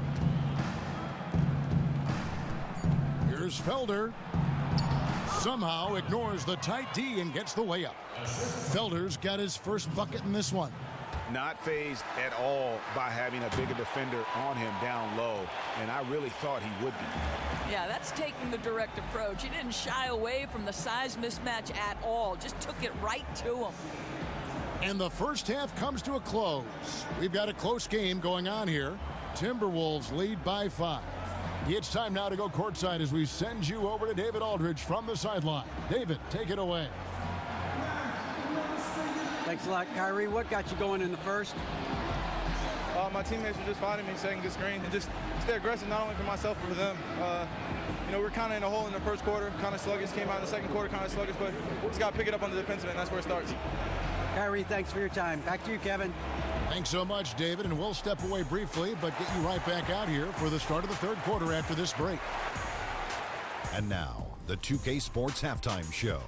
Here's Felder. Somehow ignores the tight D and gets the layup. Felder's got his first bucket in this one. Not fazed at all by having a bigger defender on him down low, and I really thought he would be. Yeah, that's taking the direct approach. He didn't shy away from the size mismatch at all. Just took it right to him. And the first half comes to a close. We've got a close game going on here. Timberwolves lead by 5. It's time now to go courtside as we send you over to David Aldridge from the sideline. David, take it away. Thanks a lot, Kyrie. What got you going in the first? My teammates were just finding me, setting good screen, and just stay aggressive, not only for myself, but for them. We're kind of in a hole in the first quarter, kind of sluggish, came out in the second quarter, kind of sluggish, but just got to pick it up on the defensive end. That's where it starts. Kyrie, thanks for your time. Back to you, Kevin. Thanks so much, David, and we'll step away briefly, but get you right back out here for the start of the third quarter after this break. And now, the 2K Sports Halftime Show.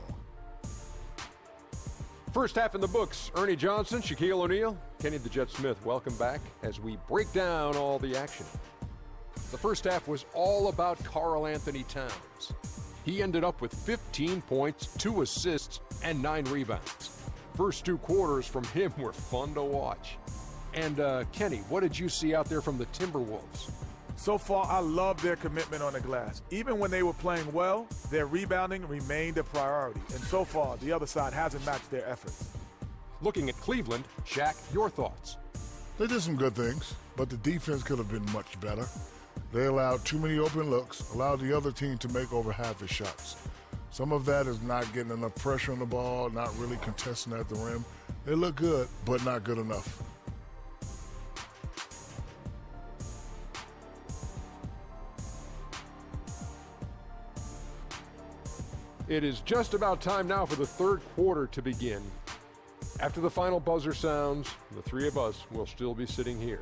First half in the books. Ernie Johnson, Shaquille O'Neal, Kenny the Jet Smith. Welcome back as we break down all the action. The first half was all about Karl Anthony Towns. He ended up with 15 points, 2 assists, and 9 rebounds. First 2 quarters from him were fun to watch. And Kenny, what did you see out there from the Timberwolves? So far, I love their commitment on the glass. Even when they were playing well, their rebounding remained a priority. And so far, the other side hasn't matched their efforts. Looking at Cleveland, Shaq, your thoughts? They did some good things, but the defense could have been much better. They allowed too many open looks, allowed the other team to make over half his shots. Some of that is not getting enough pressure on the ball, not really contesting at the rim. They look good, but not good enough. It is just about time now for the third quarter to begin. After the final buzzer sounds, the three of us will still be sitting here.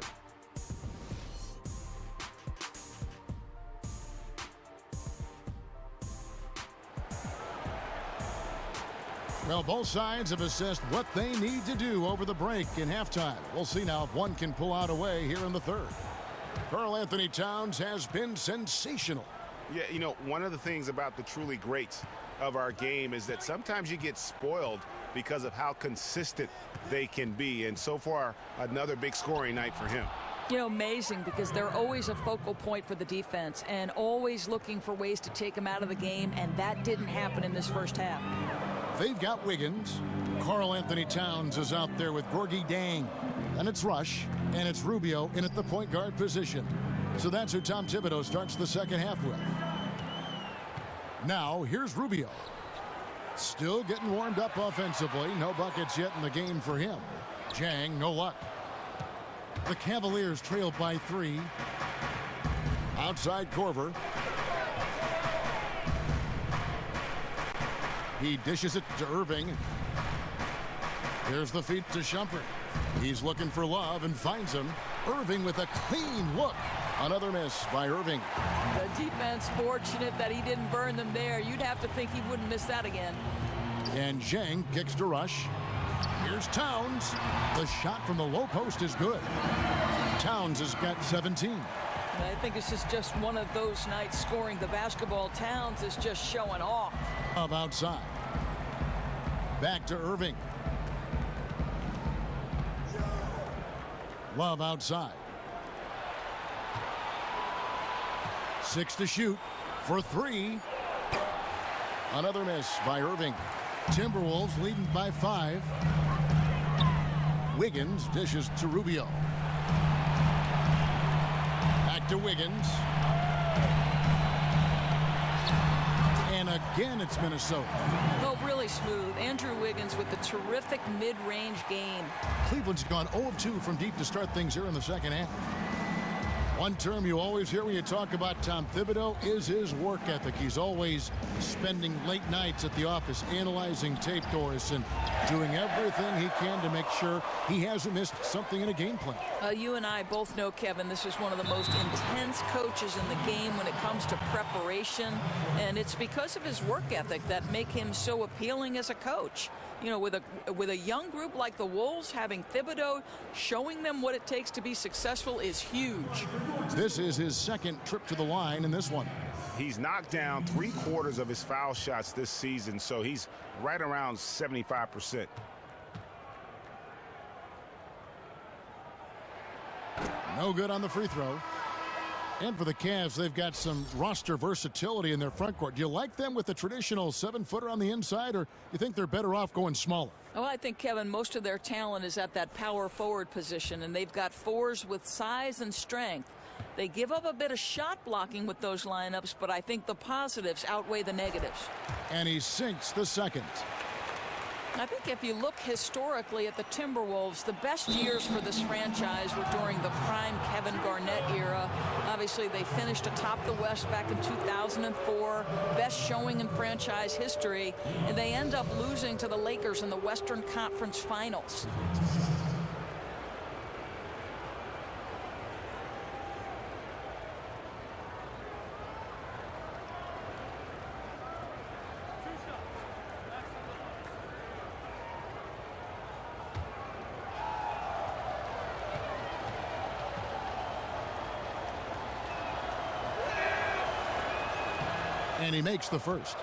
Well, both sides have assessed what they need to do over the break in halftime. We'll see now if one can pull out a way here in the third. Karl Anthony Towns has been sensational. Yeah, you know, one of the things about the truly greats of our game is that sometimes you get spoiled because of how consistent they can be. And so far, another big scoring night for him. You know, amazing, because they're always a focal point for the defense and always looking for ways to take them out of the game, and that didn't happen in this first half. They've got Wiggins. Karl Anthony Towns is out there with Gorgie Dang. And it's Rush, and it's Rubio in at the point guard position. So that's who Tom Thibodeau starts the second half with. Now, here's Rubio. Still getting warmed up offensively. No buckets yet in the game for him. Jang, no luck. The Cavaliers trailed by 3. Outside Korver. He dishes it to Irving. Here's the feed to Shumpert. He's looking for Love and finds him. Irving with a clean look. Another miss by Irving. The defense fortunate that he didn't burn them there. You'd have to think he wouldn't miss that again. And Zhang kicks to Rush. Here's Towns. The shot from the low post is good. Towns has got 17. I think this is just one of those nights scoring the basketball. Towns is just showing off. Of outside. Back to Irving. Love outside. 6 to shoot for 3. Another miss by Irving. Timberwolves leading by 5. Wiggins dishes to Rubio. Back to Wiggins. And again, it's Minnesota. Oh, really smooth. Andrew Wiggins with a terrific mid-range game. Cleveland's gone 0 of 2 from deep to start things here in the second half. One term you always hear when you talk about Tom Thibodeau is his work ethic. He's always spending late nights at the office analyzing tape, Doris, and doing everything he can to make sure he hasn't missed something in a game plan. You and I both know, Kevin, this is one of the most intense coaches in the game when it comes to preparation, and it's because of his work ethic that make him so appealing as a coach. You know, with a young group like the Wolves, having Thibodeau showing them what it takes to be successful is huge. This is his second trip to the line in this one. He's knocked down 3/4 of his foul shots this season, so he's right around 75%. No good on the free throw. And for the Cavs, they've got some roster versatility in their front court. Do you like them with the traditional 7-footer on the inside, or you think they're better off going smaller? Oh, I think, Kevin, most of their talent is at that power forward position, and they've got 4s with size and strength. They give up a bit of shot blocking with those lineups, but I think the positives outweigh the negatives. And he sinks the second. I think if you look historically at the Timberwolves, the best years for this franchise were during the prime Kevin Garnett era. Obviously, they finished atop the West back in 2004, best showing in franchise history, and they end up losing to the Lakers in the Western Conference Finals. And he makes the first.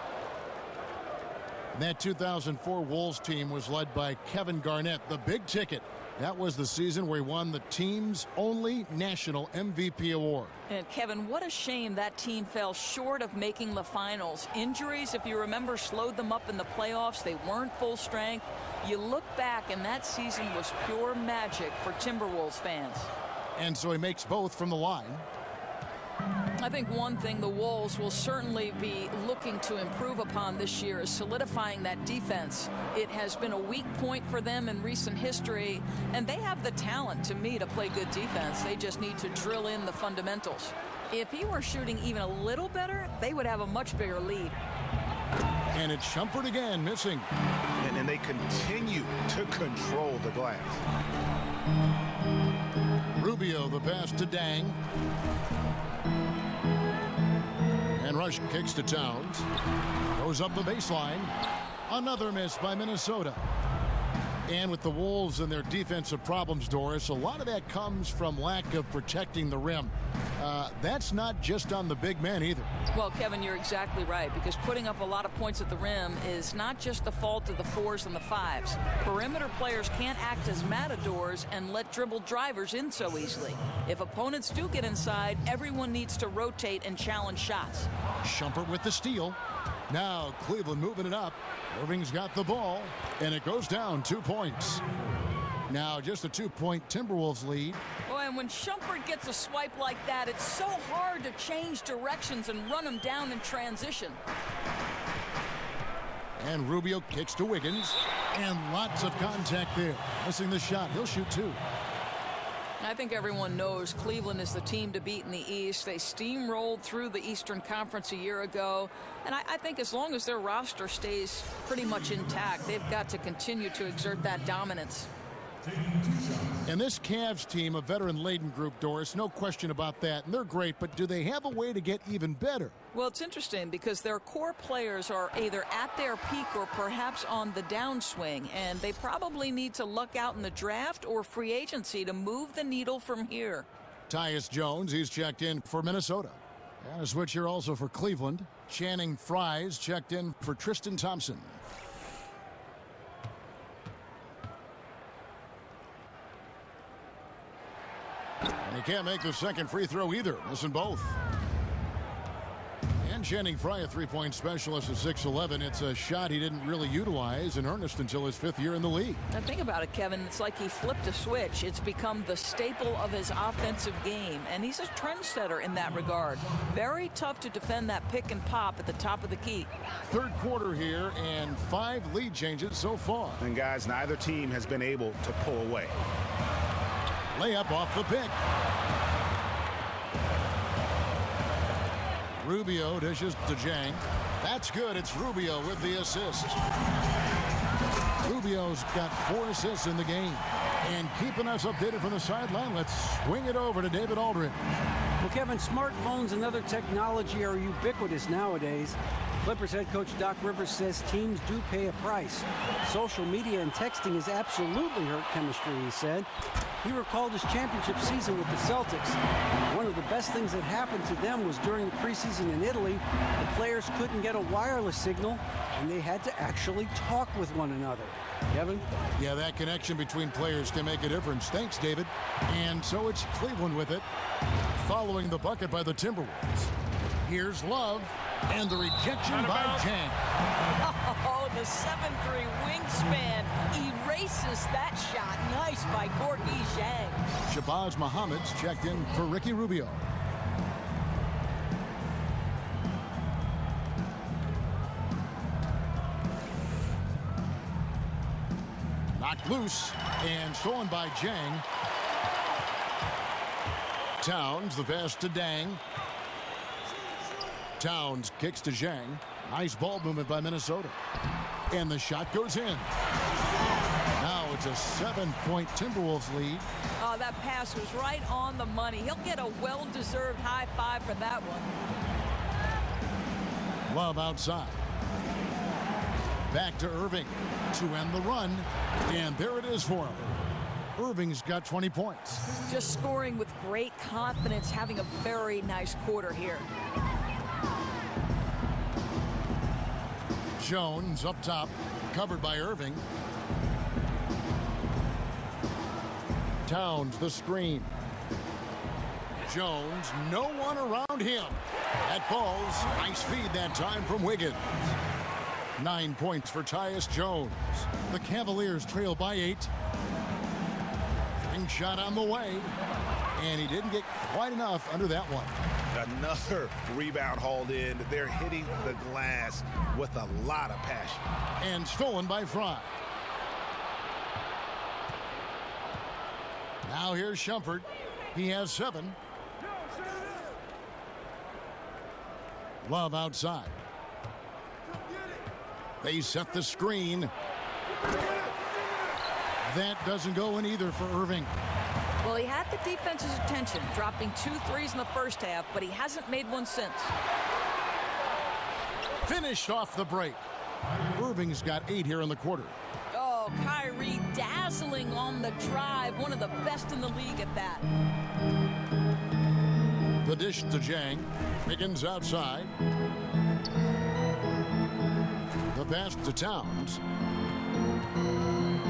That 2004 Wolves team was led by Kevin Garnett, the big ticket. That was the season where he won the team's only national MVP award. And Kevin, what a shame that team fell short of making the finals. Injuries, if you remember, slowed them up in the playoffs. They weren't full strength. You look back, and that season was pure magic for Timberwolves fans. And so he makes both from the line. I think one thing the Wolves will certainly be looking to improve upon this year is solidifying that defense. It has been a weak point for them in recent history, and they have the talent, to me, to play good defense. They just need to drill in the fundamentals. If he were shooting even a little better, they would have a much bigger lead. And it's Shumpert again, missing. And they continue to control the glass. Rubio, the pass to Dang. And Rush kicks to Towns. Goes up the baseline. Another miss by Minnesota. And with the Wolves and their defensive problems, Doris, a lot of that comes from lack of protecting the rim. That's not just on the big men either. Well, Kevin, you're exactly right, because putting up a lot of points at the rim is not just the fault of the 4s and the 5s. Perimeter players can't act as matadors and let dribble drivers in so easily. If opponents do get inside, everyone needs to rotate and challenge shots. Shumpert with the steal. Now Cleveland moving it up. Irving's got the ball, and it goes down 2 points. Now just a 2-point Timberwolves lead. Boy, and when Shumpert gets a swipe like that, it's so hard to change directions and run him down in transition. And Rubio kicks to Wiggins, and lots of contact there. Missing the shot. He'll shoot 2. I think everyone knows Cleveland is the team to beat in the East. They steamrolled through the Eastern Conference a year ago. And I think as long as their roster stays pretty much intact, they've got to continue to exert that dominance. And this Cavs team, a veteran-laden group, Doris, no question about that. And they're great, but do they have a way to get even better? Well, it's interesting because their core players are either at their peak or perhaps on the downswing, and they probably need to luck out in the draft or free agency to move the needle from here. Tyus Jones, he's checked in for Minnesota. And a switch here also for Cleveland. Channing Frye's checked in for Tristan Thompson. And he can't make the second free throw either, missing both. And Channing Frye, a three-point specialist at 6'11". It's a shot he didn't really utilize in earnest until his 5th year in the league. Now think about it, Kevin. It's like he flipped a switch. It's become the staple of his offensive game, and he's a trendsetter in that regard. Very tough to defend that pick and pop at the top of the key. Third quarter here, and 5 lead changes so far. And guys, neither team has been able to pull away. Layup off the pick. Rubio dishes to Jang. That's good. It's Rubio with the assist. Rubio's got 4 assists in the game. And keeping us updated from the sideline, let's swing it over to David Aldridge. Well, Kevin, smartphones and other technology are ubiquitous nowadays. Clippers head coach Doc Rivers says teams do pay a price. Social media and texting has absolutely hurt chemistry, he said. He recalled his championship season with the Celtics. One of the best things that happened to them was during the preseason in Italy. The players couldn't get a wireless signal, and they had to actually talk with one another. Kevin? Yeah, that connection between players can make a difference. Thanks, David. And so it's Cleveland with it, following the bucket by the Timberwolves. Here's Love, and the rejection by Jang. Oh, the 7'3" wingspan erases that shot. Nice by Gorgui Dieng. Shabazz Muhammad's checked in for Ricky Rubio. Knocked loose and stolen by Jang. Towns, the pass to Dang. Towns kicks to Zhang. Nice ball movement by Minnesota. And the shot goes in. Now it's a 7-point Timberwolves lead. Oh, that pass was right on the money. He'll get a well-deserved high five for that one. Love outside. Back to Irving to end the run. And there it is for him. Irving's got 20 points. Just scoring with great confidence, having a very nice quarter here. Jones up top, covered by Irving. Towns the screen. Jones, no one around him. That falls. Nice feed that time from Wiggins. 9 points for Tyus Jones. The Cavaliers trail by 8. Ring shot on the way. And he didn't get quite enough under that one. Another rebound hauled in. They're hitting the glass with a lot of passion. And stolen by Fry. Now here's Shumpert. He has 7. Love outside. They set the screen. That doesn't go in either for Irving. Well, he had the defense's attention, dropping 2 threes in the first half, but he hasn't made one since. Finished off the break. Irving's got 8 here in the quarter. Oh, Kyrie dazzling on the drive. One of the best in the league at that. The dish to Jang. Wiggins outside. The pass to Towns.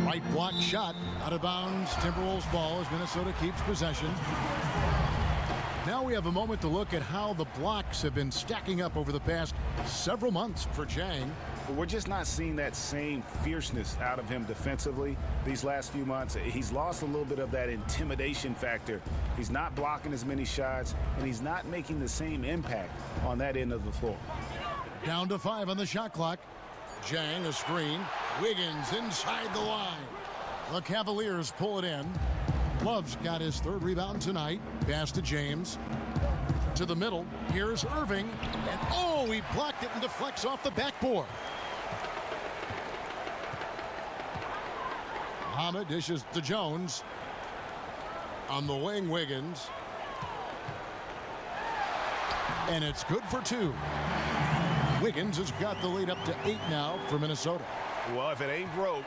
Right block shot. Out of bounds. Timberwolves ball as Minnesota keeps possession. Now we have a moment to look at how the blocks have been stacking up over the past several months for Jang. We're just not seeing that same fierceness out of him defensively these last few months. He's lost a little bit of that intimidation factor. He's not blocking as many shots, and he's not making the same impact on that end of the floor. Down to 5 on the shot clock. Jang a screen. Wiggins inside the line. The Cavaliers pull it in. Love's got his 3rd rebound tonight. Pass to James. To the middle. Here's Irving. And oh, he blocked it and deflects off the backboard. Muhammad dishes to Jones. On the wing, Wiggins. And it's good for 2. Wiggins has got the lead up to 8 now for Minnesota. Well, if it ain't broke,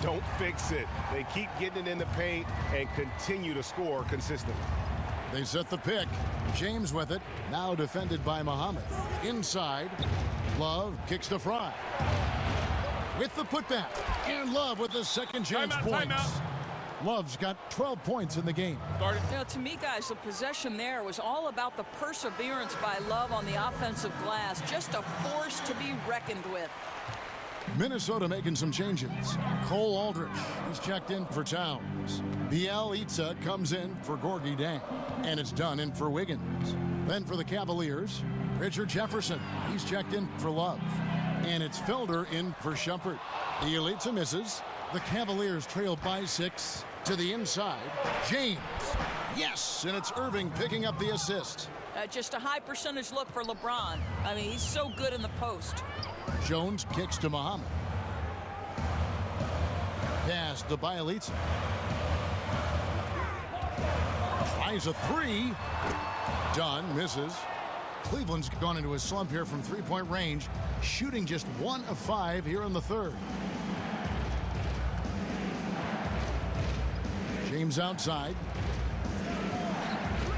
don't fix it. They keep getting it in the paint and continue to score consistently. They set the pick. James with it. Now defended by Muhammad. Inside. Love kicks to Fry. With the putback. And Love with the second James points. Love's got 12 points in the game. You know, to me, guys, the possession there was all about the perseverance by Love on the offensive glass. Just a force to be reckoned with. Minnesota making some changes. Cole Aldrich is checked in for Towns. Bielitsa comes in for Gorgie Dang. And it's done in for Wiggins. Then for the Cavaliers, Richard Jefferson. He's checked in for Love. And it's Felder in for Shumpert. Bielitsa misses. The Cavaliers trail by 6 to the inside. James. Yes, and it's Irving picking up the assist. Just a high percentage look for LeBron. I mean, he's so good in the post. Jones kicks to Muhammad. Pass to Bielitsa. Tries a 3. Dunn misses. Cleveland's gone into a slump here from 3-point range, shooting just 1 of 5 here in the 3rd. James outside.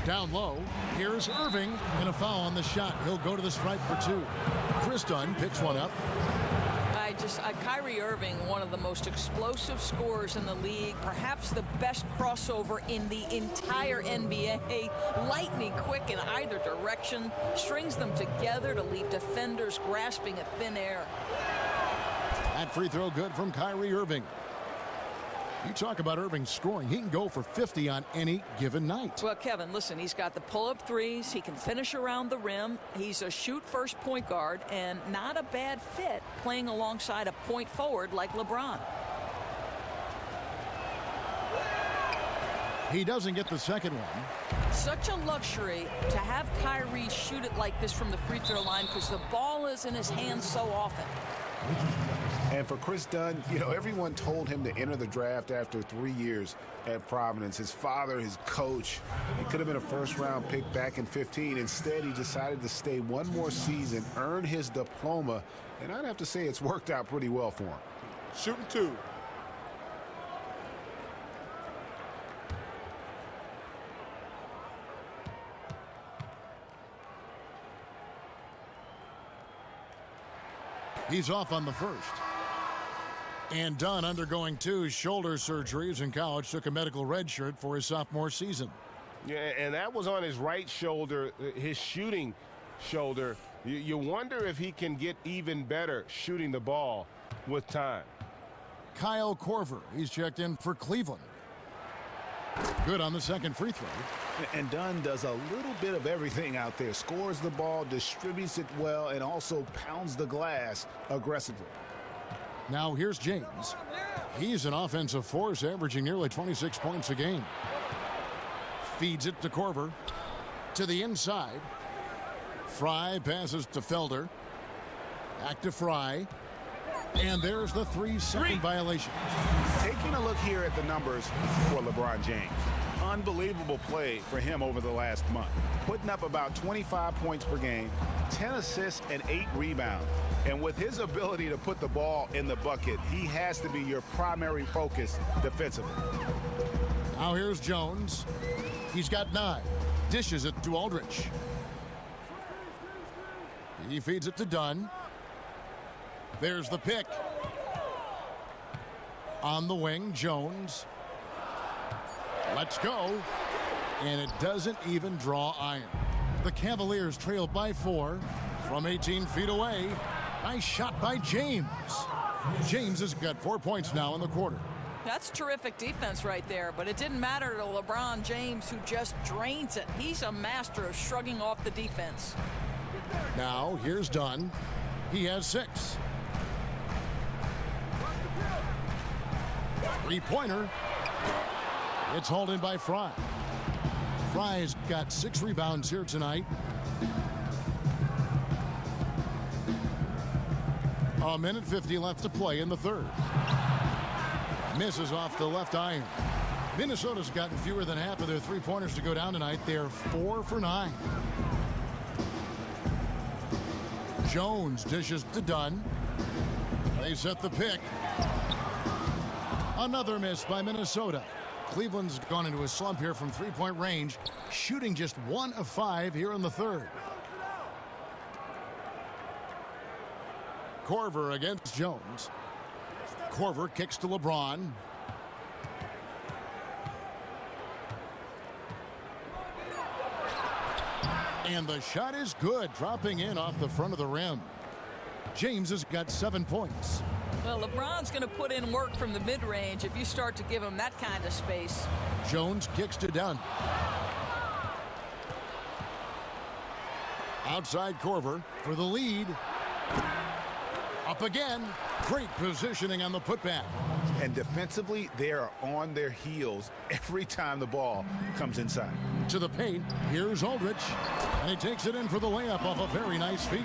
Down low. Here's Irving, and a foul on the shot. He'll go to the stripe for 2. Chris Dunn picks one up. Kyrie Irving, one of the most explosive scorers in the league, perhaps the best crossover in the entire NBA. Lightning quick in either direction, strings them together to leave defenders grasping at thin air. That free throw good from Kyrie Irving. You talk about Irving scoring. He can go for 50 on any given night. Well, Kevin, listen, he's got the pull-up threes. He can finish around the rim. He's a shoot-first point guard and not a bad fit playing alongside a point forward like LeBron. He doesn't get the second one. Such a luxury to have Kyrie shoot it like this from the free throw line because the ball is in his hands so often. And for Chris Dunn, you know, everyone told him to enter the draft after 3 years at Providence. His father, his coach, he could have been a first-round pick back in 15. Instead, he decided to stay one more season, earn his diploma, and I'd have to say it's worked out pretty well for him. Shooting 2. He's off on the first. And Dunn, undergoing 2 shoulder surgeries in college, took a medical red shirt for his sophomore season. Yeah, and that was on his right shoulder, his shooting shoulder. You wonder if he can get even better shooting the ball with time. Kyle Korver, he's checked in for Cleveland. Good on the second free throw. And Dunn does a little bit of everything out there. Scores the ball, distributes it well, and also pounds the glass aggressively. Now here's James. He's an offensive force, averaging nearly 26 points a game. Feeds it to Korver. To the inside. Fry passes to Felder. Back to Fry. And there's the 3-second violation. Taking a look here at the numbers for LeBron James. Unbelievable play for him over the last month. Putting up about 25 points per game, 10 assists, and 8 rebounds. And with his ability to put the ball in the bucket, he has to be your primary focus defensively. Now here's Jones. He's got 9. Dishes it to Aldridge. He feeds it to Dunn. There's the pick. On the wing, Jones. Let's go. And it doesn't even draw iron. The Cavaliers trail by 4 from 18 feet away. Nice shot by James. James has got 4 points now in the quarter. That's terrific defense right there, but it didn't matter to LeBron James, who just drains it. He's a master of shrugging off the defense. Now here's Dunn. He has 6. 3-pointer. It's hauled in by Fry. Fry's got 6 rebounds here tonight. A minute 50 left to play in the third. Misses off the left iron. Minnesota's gotten fewer than half of their 3-pointers to go down tonight. They're 4 for 9. Jones dishes to Dunn. They set the pick. Another miss by Minnesota. Cleveland's gone into a slump here from 3-point range, shooting just 1 of 5 here in the third. Korver against Jones. Korver kicks to LeBron. And the shot is good, dropping in off the front of the rim. James has got 7 points. Well, LeBron's going to put in work from the mid-range if you start to give him that kind of space. Jones kicks to Dunn. Outside Korver for the lead. Up again. Great positioning on the putback. And defensively, they are on their heels every time the ball comes inside. To the paint. Here's Aldridge. And he takes it in for the layup off a very nice feed.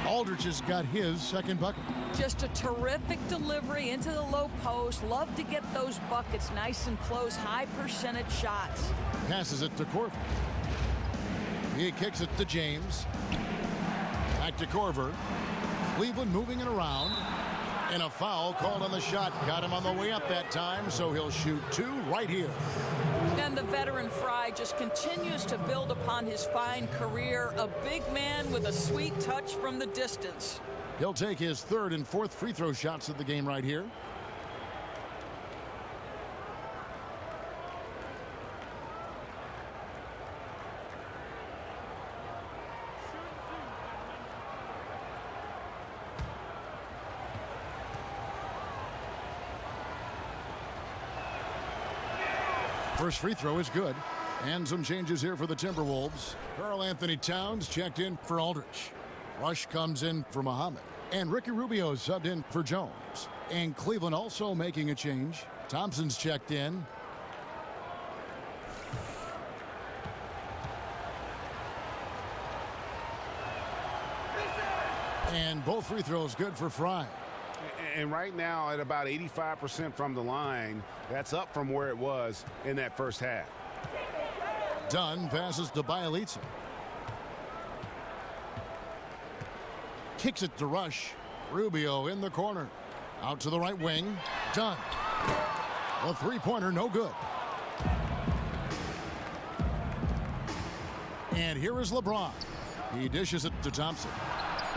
Aldridge has got his second bucket. Just a terrific delivery into the low post. Love to get those buckets nice and close, high percentage shots. Passes it to Korver. He kicks it to James. Back to Korver. Cleveland moving it around. And a foul called on the shot. Got him on the way up that time, so he'll shoot 2 right here. And the veteran Fry just continues to build upon his fine career. A big man with a sweet touch from the distance. He'll take his 3rd and 4th free throw shots of the game right here. First free throw is good. And some changes here for the Timberwolves. Karl Anthony Towns checked in for Aldridge. Rush comes in for Muhammad. And Ricky Rubio subbed in for Jones. And Cleveland also making a change. Thompson's checked in. And both free throws good for Fry. And right now at about 85% from the line, that's up from where it was in that first half. Dunn passes to Bielitsa. Kicks it to Rush. Rubio in the corner. Out to the right wing. Dunn. A 3-pointer, no good. And here is LeBron. He dishes it to Thompson.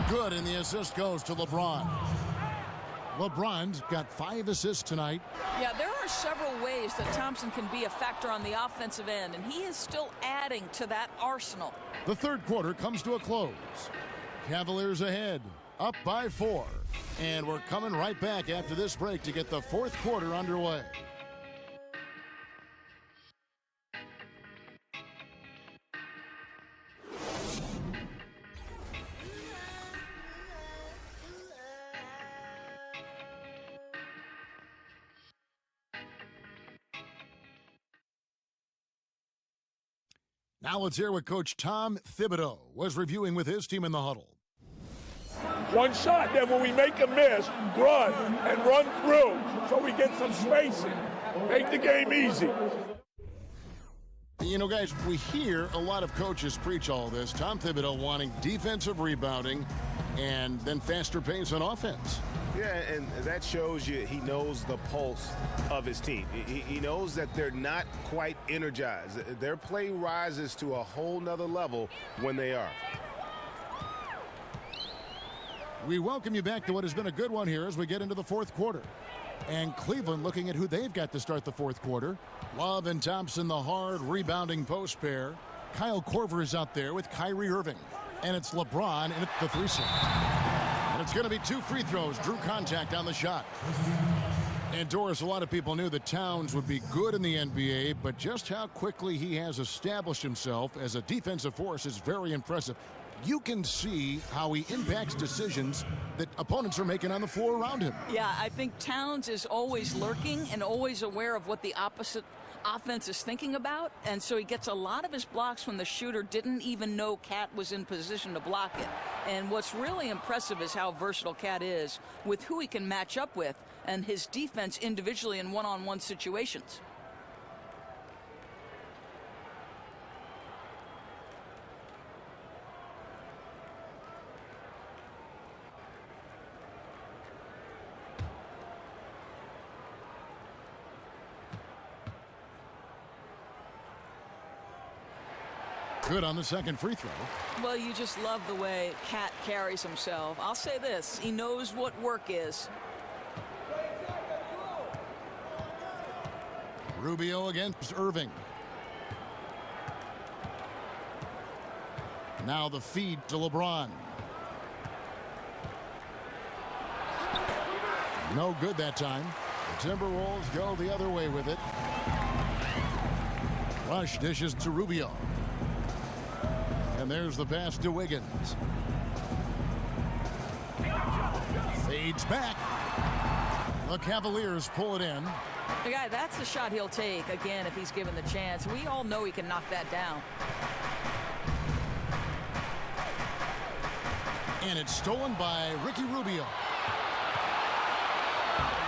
Good, and the assist goes to LeBron. LeBron's got 5 assists tonight. Yeah, there are several ways that Thompson can be a factor on the offensive end, and he is still adding to that arsenal. The third quarter comes to a close. Cavaliers ahead, up by 4. And we're coming right back after this break to get the fourth quarter underway. Now let's hear what Coach Tom Thibodeau was reviewing with his team in the huddle. One shot, then when we make a miss, run and run through so we get some spacing. Make the game easy. You know, guys, we hear a lot of coaches preach all this. Tom Thibodeau wanting defensive rebounding and then faster pace on offense. Yeah, and that shows you he knows the pulse of his team. He knows that they're not quite energized. Their play rises to a whole nother level when they are. We welcome you back to what has been a good one here as we get into the fourth quarter. And Cleveland looking at who they've got to start the fourth quarter. Love and Thompson, the hard rebounding post pair. Kyle Korver is out there with Kyrie Irving. And it's LeBron in the 3-set. And it's going to be 2 free throws. Drew contact on the shot. And Doris, a lot of people knew that Towns would be good in the NBA, but just how quickly he has established himself as a defensive force is very impressive. You can see how he impacts decisions that opponents are making on the floor around him. Yeah, I think Towns is always lurking and always aware of what the opposite offense is thinking about, and so he gets a lot of his blocks when the shooter didn't even know Cat was in position to block it. And what's really impressive is how versatile Cat is with who he can match up with and his defense individually in one-on-one situations. Good on the second free throw. Well, you just love the way Cat carries himself. I'll say this, he knows what work is. Rubio against Irving. Now the feed to LeBron. No good that time. The Timberwolves go the other way with it. Rush dishes to Rubio. And there's the pass to Wiggins. Fades back. The Cavaliers pull it in. The guy, that's the shot he'll take, again, if he's given the chance. We all know he can knock that down. And it's stolen by Ricky Rubio.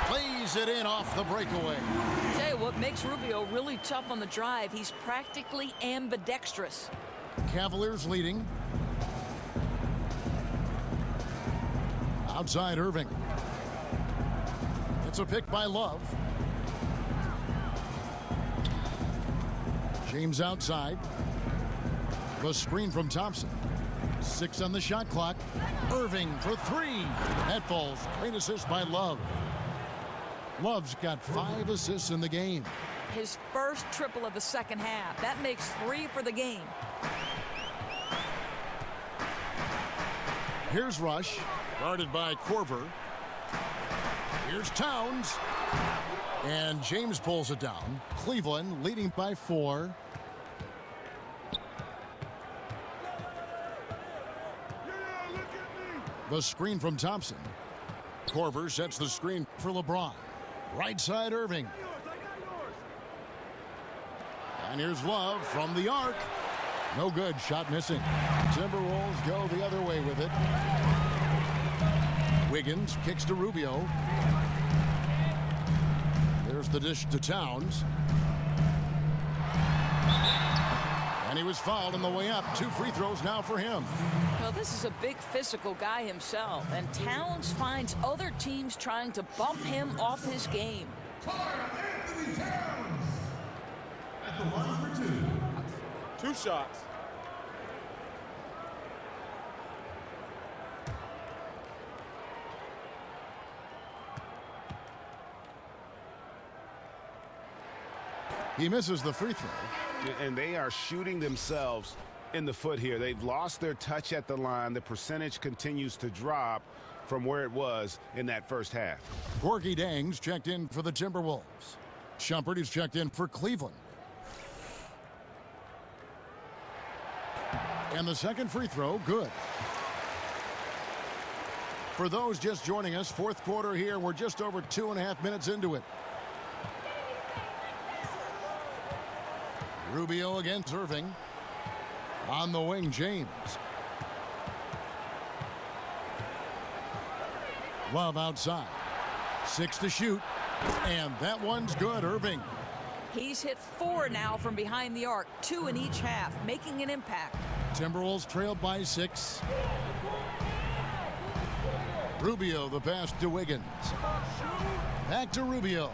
Plays it in off the breakaway. I'll tell you what makes Rubio really tough on the drive. He's practically ambidextrous. Cavaliers leading. Outside Irving. It's a pick by Love. James outside. The screen from Thompson. 6 on the shot clock. Irving for 3. That falls. Great assist by Love. Love's got 5 assists in the game. His first triple of the second half. That makes 3 for the game. Here's Rush, guarded by Korver. Here's Towns. And James pulls it down. Cleveland leading by 4. The screen from Thompson. Korver sets the screen for LeBron. Right side Irving. And here's Love from the arc. No good. Shot missing. Timberwolves go the other way with it. Wiggins kicks to Rubio. There's the dish to Towns. And he was fouled on the way up. 2 free throws now for him. Well, this is a big physical guy himself, and Towns finds other teams trying to bump him off his game. Anthony Towns at the line for 2. 2 shots. He misses the free throw. And they are shooting themselves in the foot here. They've lost their touch at the line. The percentage continues to drop from where it was in that first half. Gorgie Dang's checked in for the Timberwolves. Shumpert is checked in for Cleveland. And the second free throw, good. For those just joining us, fourth quarter here. We're just over 2.5 minutes into it. Rubio against Irving. On the wing, James. Love outside. 6 to shoot. And that one's good, Irving. He's hit 4 now from behind the arc, 2 in each half, making an impact. Timberwolves trailed by 6. Rubio, the pass to Wiggins. Back to Rubio.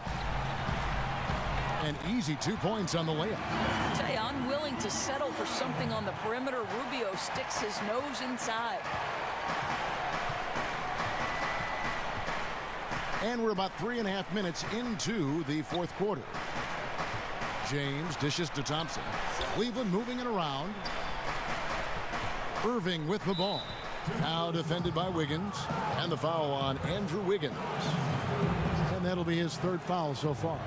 An easy 2 points on the layup. I tell you, unwilling to settle for something on the perimeter. Rubio sticks his nose inside. And we're about 3.5 minutes into the fourth quarter. James dishes to Thompson. Cleveland moving it around. Irving with the ball. Now defended by Wiggins. And the foul on Andrew Wiggins. And that'll be his 3rd foul so far.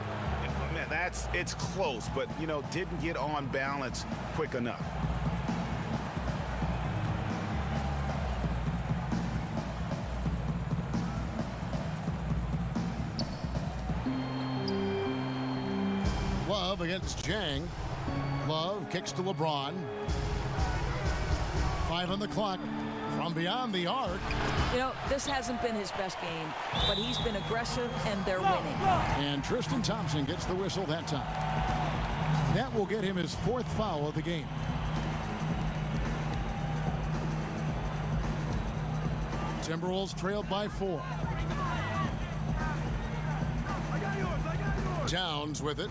Man, it's close, but, didn't get on balance quick enough. Love against Jang. Love kicks to LeBron. 5 on the clock. From beyond the arc. This hasn't been his best game, but he's been aggressive and they're winning. And Tristan Thompson gets the whistle that time. That will get him his 4th foul of the game. Timberwolves trailed by 4. Towns with it.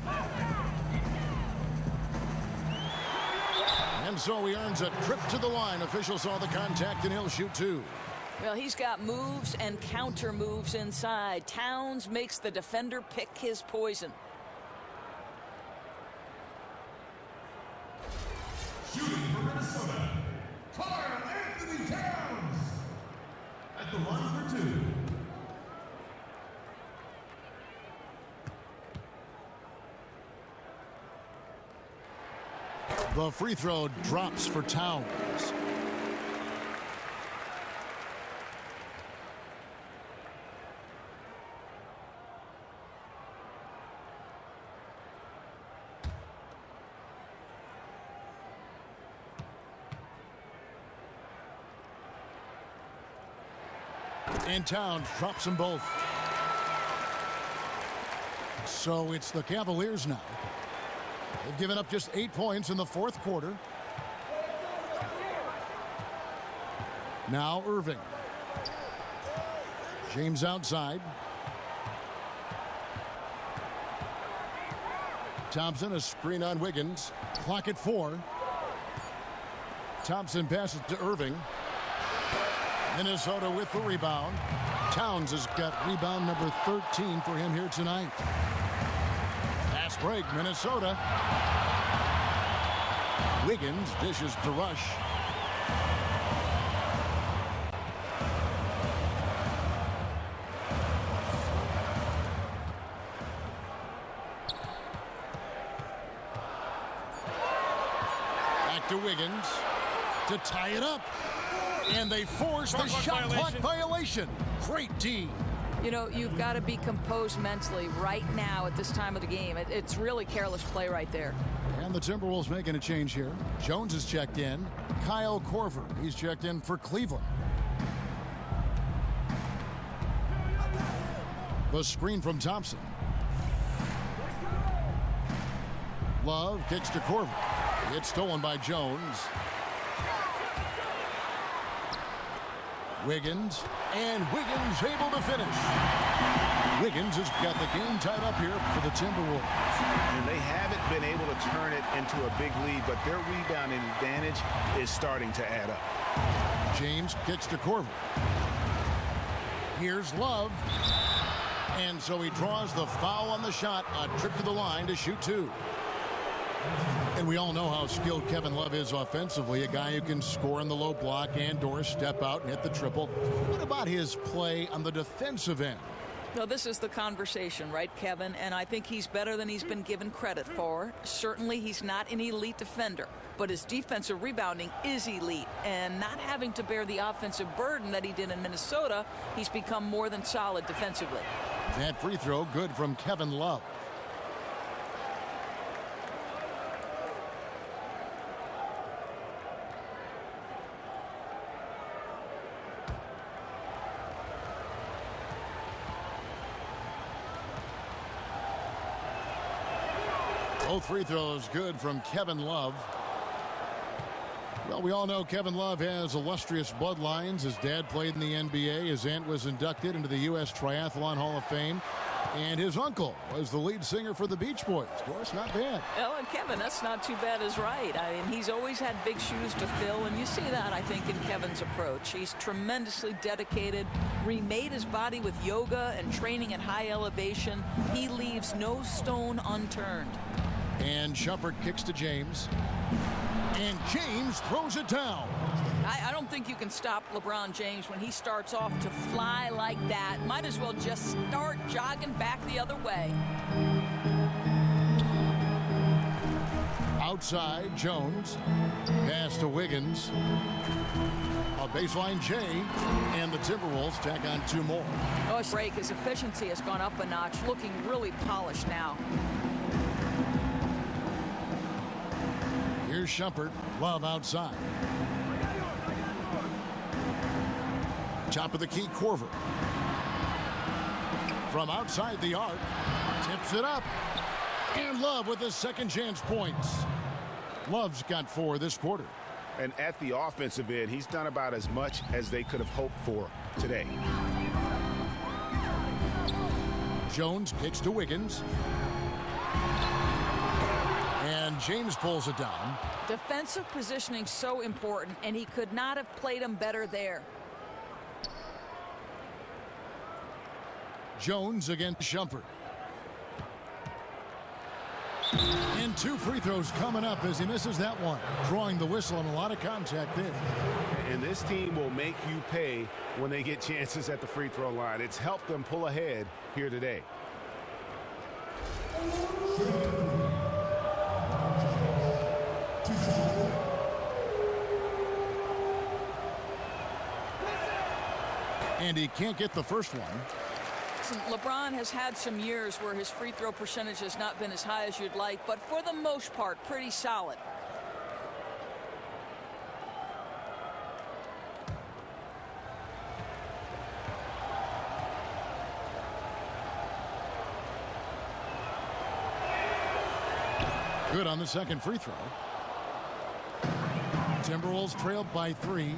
And so he earns a trip to the line. Official saw the contact, and he'll shoot 2. Well, he's got moves and counter moves inside. Towns makes the defender pick his poison. Shooting for Minnesota, Karl Anthony Towns. At the line for 2. The free throw drops for Towns. And Towns drops them both. So it's the Cavaliers now. They've given up just 8 points in the fourth quarter. Now Irving. James outside. Thompson, a screen on Wiggins. Clock at 4. Thompson passes to Irving. Minnesota with the rebound. Towns has got rebound number 13 for him here tonight. Fast break, Minnesota. Wiggins dishes to Rush. Back to Wiggins to tie it up. And they force the shot clock violation. Great D. You know, you've got to be composed mentally right now at this time of the game. It's really careless play right there. And the Timberwolves making a change here. Jones is checked in. Kyle Korver, he's checked in for Cleveland. The screen from Thompson. Love kicks to Korver. It's stolen by Jones. Wiggins, and Wiggins able to finish. Wiggins has got the game tied up here for the Timberwolves. And they haven't been able to turn it into a big lead, but their rebounding advantage is starting to add up. James kicks to Korver. Here's Love. And so he draws the foul on the shot, a trip to the line to shoot 2. And we all know how skilled Kevin Love is offensively, a guy who can score on the low block and or step out and hit the triple. What about his play on the defensive end? Well, this is the conversation, right, Kevin? And I think he's better than he's been given credit for. Certainly, he's not an elite defender, but his defensive rebounding is elite. And not having to bear the offensive burden that he did in Minnesota, he's become more than solid defensively. That free throw good from Kevin Love. Both free throws good from Kevin Love. Well, we all know Kevin Love has illustrious bloodlines. His dad played in the NBA. His aunt was inducted into the U.S. Triathlon Hall of Fame. And his uncle was the lead singer for the Beach Boys. Of course, not bad. Well, and Kevin, that's not too bad is right. I mean, he's always had big shoes to fill, and you see that, I think, in Kevin's approach. He's tremendously dedicated, remade his body with yoga and training at high elevation. He leaves no stone unturned. And Shumpert kicks to James. And James throws it down. I don't think you can stop LeBron James when he starts off to fly like that. Might as well just start jogging back the other way. Outside, Jones. Pass to Wiggins. A baseline J, and the Timberwolves tack on 2 more. Oh, break. His efficiency has gone up a notch, looking really polished now. Here's Shumpert. Love outside. Top of the key, Korver. From outside the arc. Tips it up. And Love with his second chance points. Love's got 4 this quarter. And at the offensive end, he's done about as much as they could have hoped for today. Jones kicks to Wiggins. And James pulls it down. Defensive positioning so important, and he could not have played him better there. Jones against Shumpert. And 2 free throws coming up as he misses that one. Drawing the whistle and a lot of contact there. And this team will make you pay when they get chances at the free throw line. It's helped them pull ahead here today. And he can't get the first one. LeBron has had some years where his free throw percentage has not been as high as you'd like, but for the most part, pretty solid. Good on the second free throw. Timberwolves trailed by 3.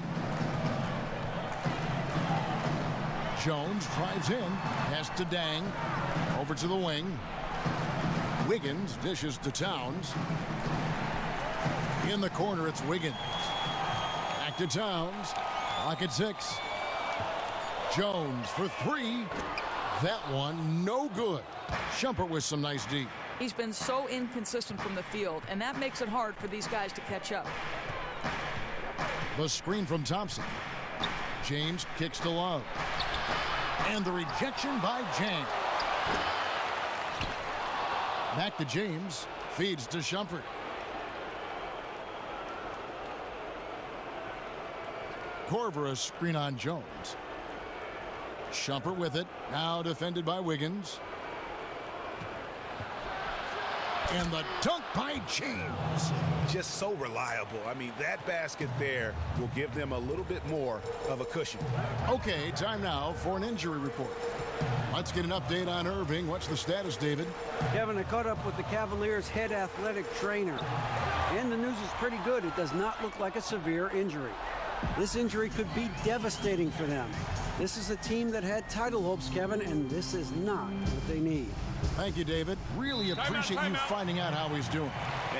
Jones drives in, pass to Dang, over to the wing. Wiggins dishes to Towns. In the corner, it's Wiggins. Back to Towns. Clock at 6. Jones for 3. That one, no good. Shumpert with some nice D. He's been so inconsistent from the field, and that makes it hard for these guys to catch up. The screen from Thompson. James kicks to Love. And the rejection by James. Back to James. Feeds to Shumpert. Korver a screen on Jones. Shumpert with it. Now defended by Wiggins. And the dunk by James. Just so reliable. I mean, that basket there will give them a little bit more of a cushion. Okay, time now for an injury report. Let's get an update on Irving. What's the status, David? Kevin, I caught up with the Cavaliers' head athletic trainer. And the news is pretty good. It does not look like a severe injury. This injury could be devastating for them. This is a team that had title hopes, Kevin, and this is not what they need. Thank you, David. Really appreciate you finding out how he's doing.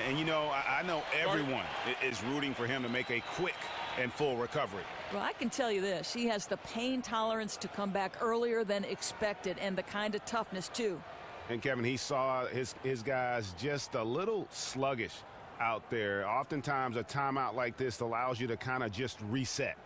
And, you know, I know everyone is rooting for him to make a quick and full recovery. Well, I can tell you this. He has the pain tolerance to come back earlier than expected and the kind of toughness, too. And Kevin, he saw his guys just a little sluggish out there. Oftentimes a timeout like this allows you to kind of just reset.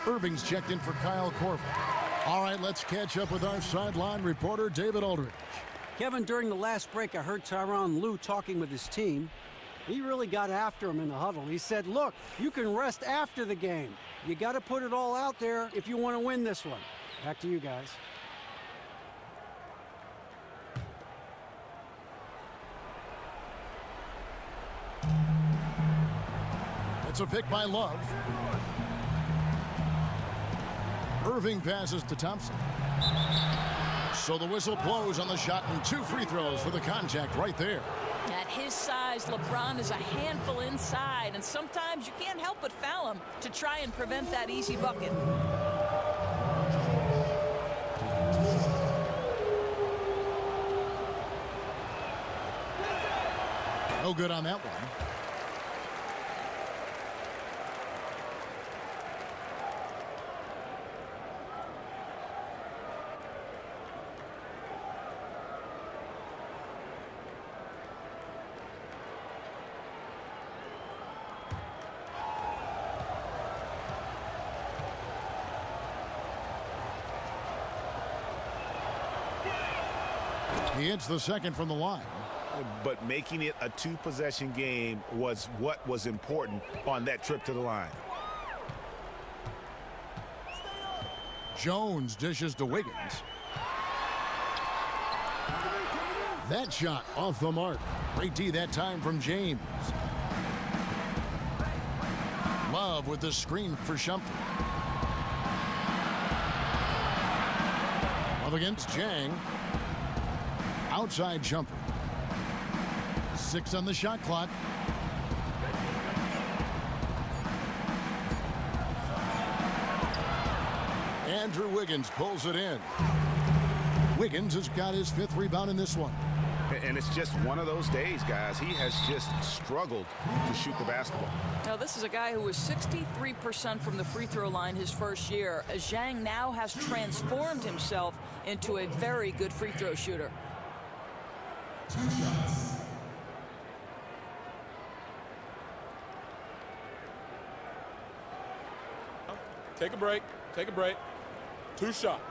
Irving's checked in for Kyle Korver. All right, let's catch up with our sideline reporter, David Aldridge. Kevin, during the last break, I heard Tyronn Lue talking with his team. He really got after him in the huddle. He said, look, you can rest after the game. You got to put it all out there if you want to win this one. Back to you guys. It's a pick by Love. Irving passes to Thompson. So the whistle blows on the shot and 2 free throws for the contact right there. At his size, LeBron is a handful inside, and sometimes you can't help but foul him to try and prevent that easy bucket. No good on that one. He hits the second from the line. But making it a 2-possession game was what was important on that trip to the line. Jones dishes to Wiggins. That shot off the mark. Great D that time from James. Love with the screen for Shumpert. Up against Jang. Outside Shumpert. 6 on the shot clock. Andrew Wiggins pulls it in. Wiggins has got his 5th rebound in this one. And it's just one of those days, guys. He has just struggled to shoot the basketball. Now, this is a guy who was 63% from the free throw line his first year. As Zhang now has transformed himself into a very good free throw shooter. 2 shots. Take a break. Take a break. 2 shots.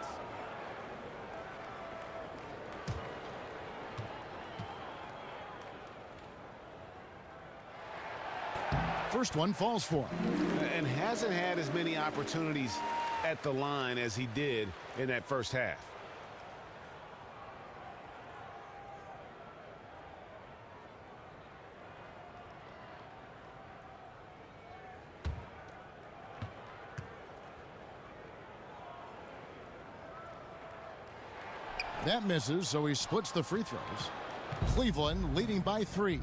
First one falls for him. And hasn't had as many opportunities at the line as he did in that first half. That misses, so he splits the free throws. Cleveland leading by 3.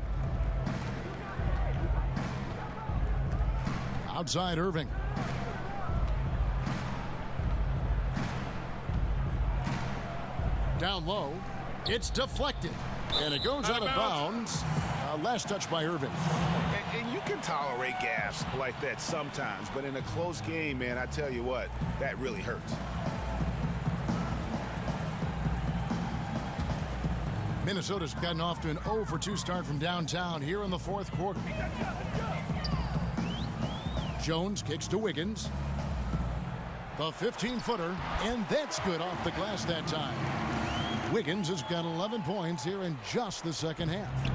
Outside Irving. Down low. It's deflected. And it goes out of bounds. Last touch by Irving. And you can tolerate gaffes like that sometimes, but in a close game, man, I tell you what, that really hurts. Minnesota's gotten off to an 0-for-2 start from downtown here in the 4th quarter. Jones kicks to Wiggins. The 15-footer, and that's good off the glass that time. Wiggins has got 11 points here in just the second half.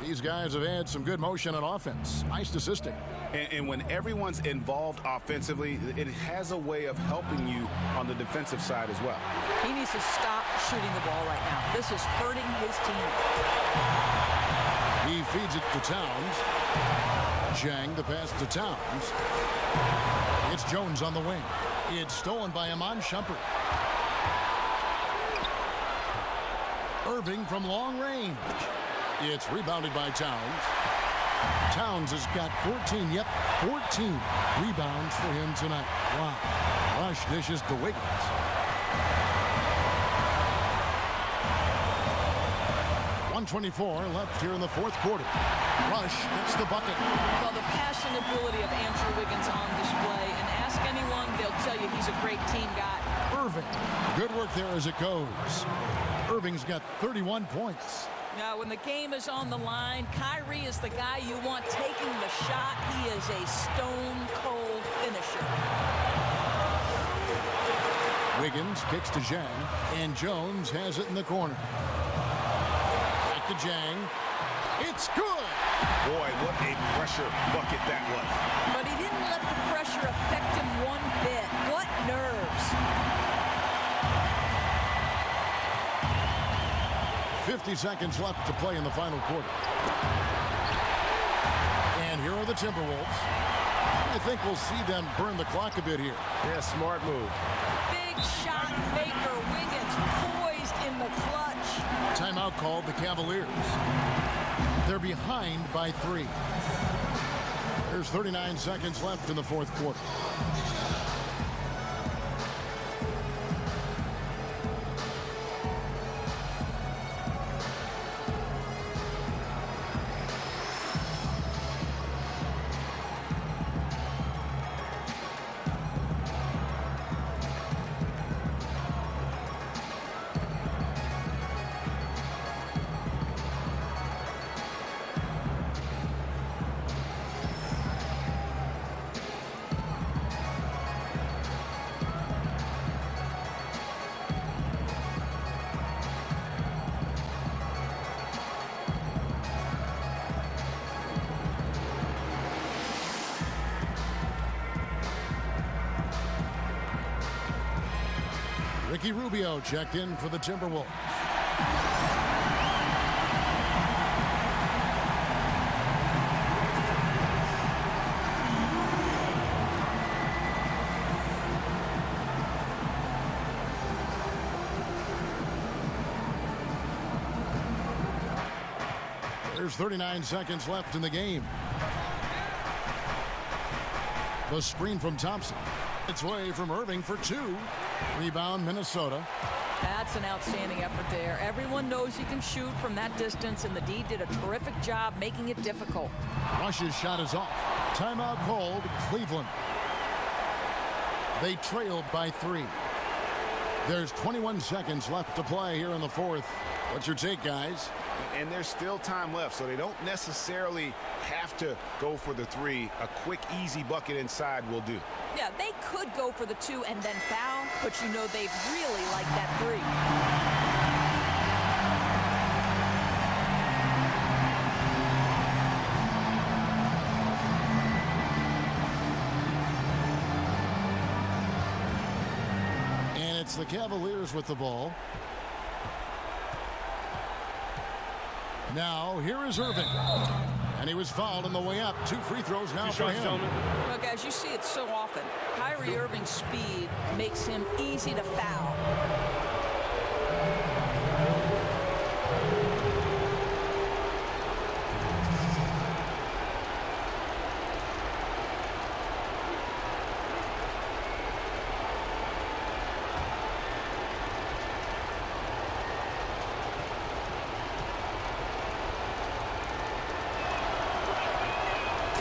These guys have had some good motion on offense. Nice assisting. And when everyone's involved offensively, it has a way of helping you on the defensive side as well. He needs to stop shooting the ball right now. This is hurting his team. He feeds it to Towns. Zhang, the pass to Towns. It's Jones on the wing. It's stolen by Iman Shumpert. Irving from long range. It's rebounded by Towns. Towns has got 14 rebounds for him tonight. Wow. Rush dishes to Wiggins. .124 left here in the fourth quarter. Rush gets the bucket. Well, the passing ability of Andrew Wiggins on display, and ask anyone, they'll tell you he's a great team guy. Irving. Good work there as it goes. Irving's got 31 points. Now, when the game is on the line, Kyrie is the guy you want taking the shot. He is a stone-cold finisher. Wiggins kicks to Zhang, and Jones has it in the corner. Back to Zhang. It's good! Boy, what a pressure bucket that was. But he didn't let the pressure affect him one bit. What nerves. 50 seconds left to play in the final quarter. And here are the Timberwolves. I think we'll see them burn the clock a bit here. Yeah, smart move. Big shot maker. Wiggins poised in the clutch. Timeout called the Cavaliers. They're behind by 3. There's 39 seconds left in the fourth quarter. Ricky Rubio checked in for the Timberwolves. There's 39 seconds left in the game. The screen from Thompson. It's away from Irving for 2. Rebound, Minnesota. That's an outstanding effort there. Everyone knows he can shoot from that distance, and the D did a terrific job making it difficult. Rush's shot is off. Timeout called, Cleveland. They trailed by 3. There's 21 seconds left to play here in the fourth. What's your take, guys? And there's still time left, so they don't necessarily have to go for the 3. A quick, easy bucket inside will do. Yeah, they could go for the 2 and then foul, but you know they'd really like that 3. And it's the Cavaliers with the ball. Now, here is Irving. And he was fouled on the way up. 2 free throws now for him. Well, guys, you see it so often. Kyrie Irving's speed makes him easy to foul.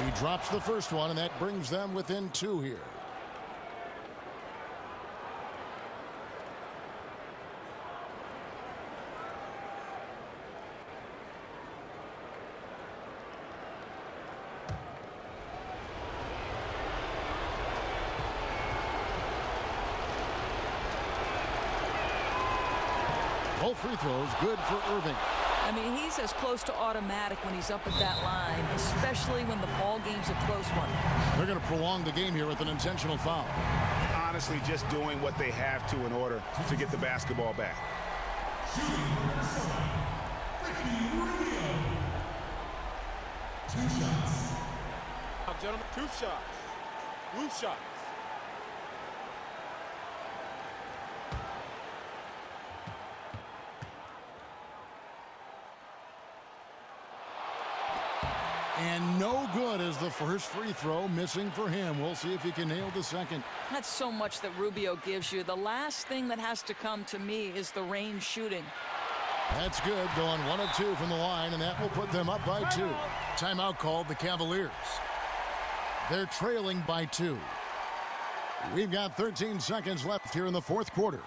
He drops the first one, and that brings them within 2 here. Both free throws good for Irving. I mean, he's as close to automatic when he's up at that line, especially when the ball game's a close one. They're going to prolong the game here with an intentional foul. Honestly, just doing what they have to in order to get the basketball back. Ricky Rubio. 2 shots. Gentlemen, 2 shots. Loose shots. And no good as the first free throw, missing for him. We'll see if he can nail the second. That's so much that Rubio gives you. The last thing that has to come to me is the range shooting. That's good, going 1 of 2 from the line, and that will put them up by 2. Timeout called the Cavaliers. They're trailing by 2. We've got 13 seconds left here in the fourth quarter.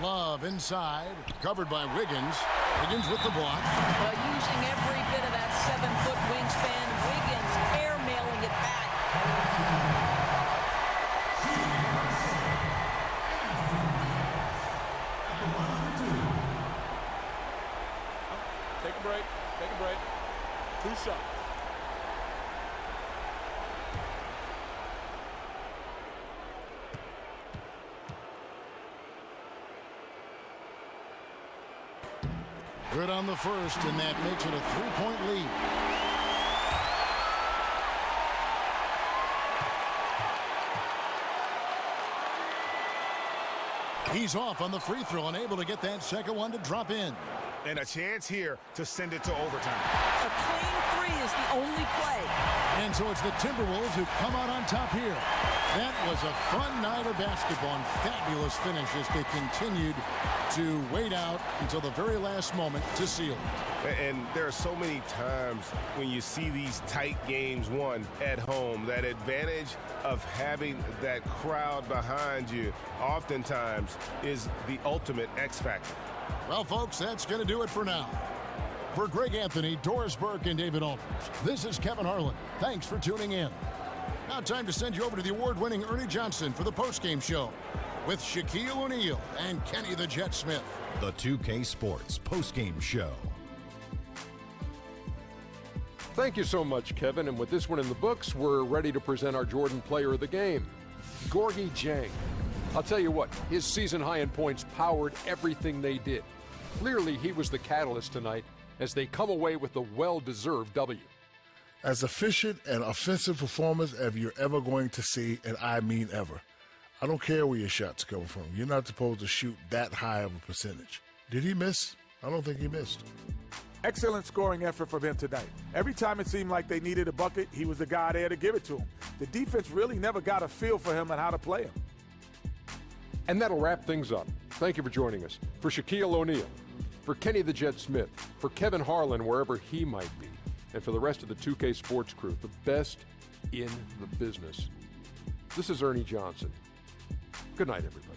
Love inside, covered by Wiggins. Wiggins with the block. Using every bit of that 7-foot wingspan, Wiggins airmailing it back. Take a break. Take a break. 2 shots. Good on the first, and that makes it a 3-point lead. He's off on the free throw and able to get that second one to drop in. And a chance here to send it to overtime. A clean 3 is the only play. And so it's the Timberwolves who come out on top here. That was a fun night of basketball and fabulous finish as they continued to wait out until the very last moment to seal it. And there are so many times when you see these tight games won at home, that advantage of having that crowd behind you oftentimes is the ultimate X factor. Well, folks, that's going to do it for now. For Greg Anthony, Doris Burke, and David Aldridge, this is Kevin Harlan. Thanks for tuning in. Now time to send you over to the award-winning Ernie Johnson for the postgame show with Shaquille O'Neal and Kenny the Jet Smith. The 2K Sports postgame show. Thank you so much, Kevin. And with this one in the books, we're ready to present our Jordan Player of the Game, Gorgui Dieng. I'll tell you what, his season high in points powered everything they did. Clearly, he was the catalyst tonight as they come away with the well-deserved W. As efficient and offensive performance as you're ever going to see, and I mean ever. I don't care where your shots come from. You're not supposed to shoot that high of a percentage. Did he miss? I don't think he missed. Excellent scoring effort from him tonight. Every time it seemed like they needed a bucket, he was the guy there to give it to him. The defense really never got a feel for him and how to play him. And that'll wrap things up. Thank you for joining us. For Shaquille O'Neal, for Kenny the Jet Smith, for Kevin Harlan, wherever he might be, and for the rest of the 2K Sports crew, the best in the business. This is Ernie Johnson. Good night, everybody.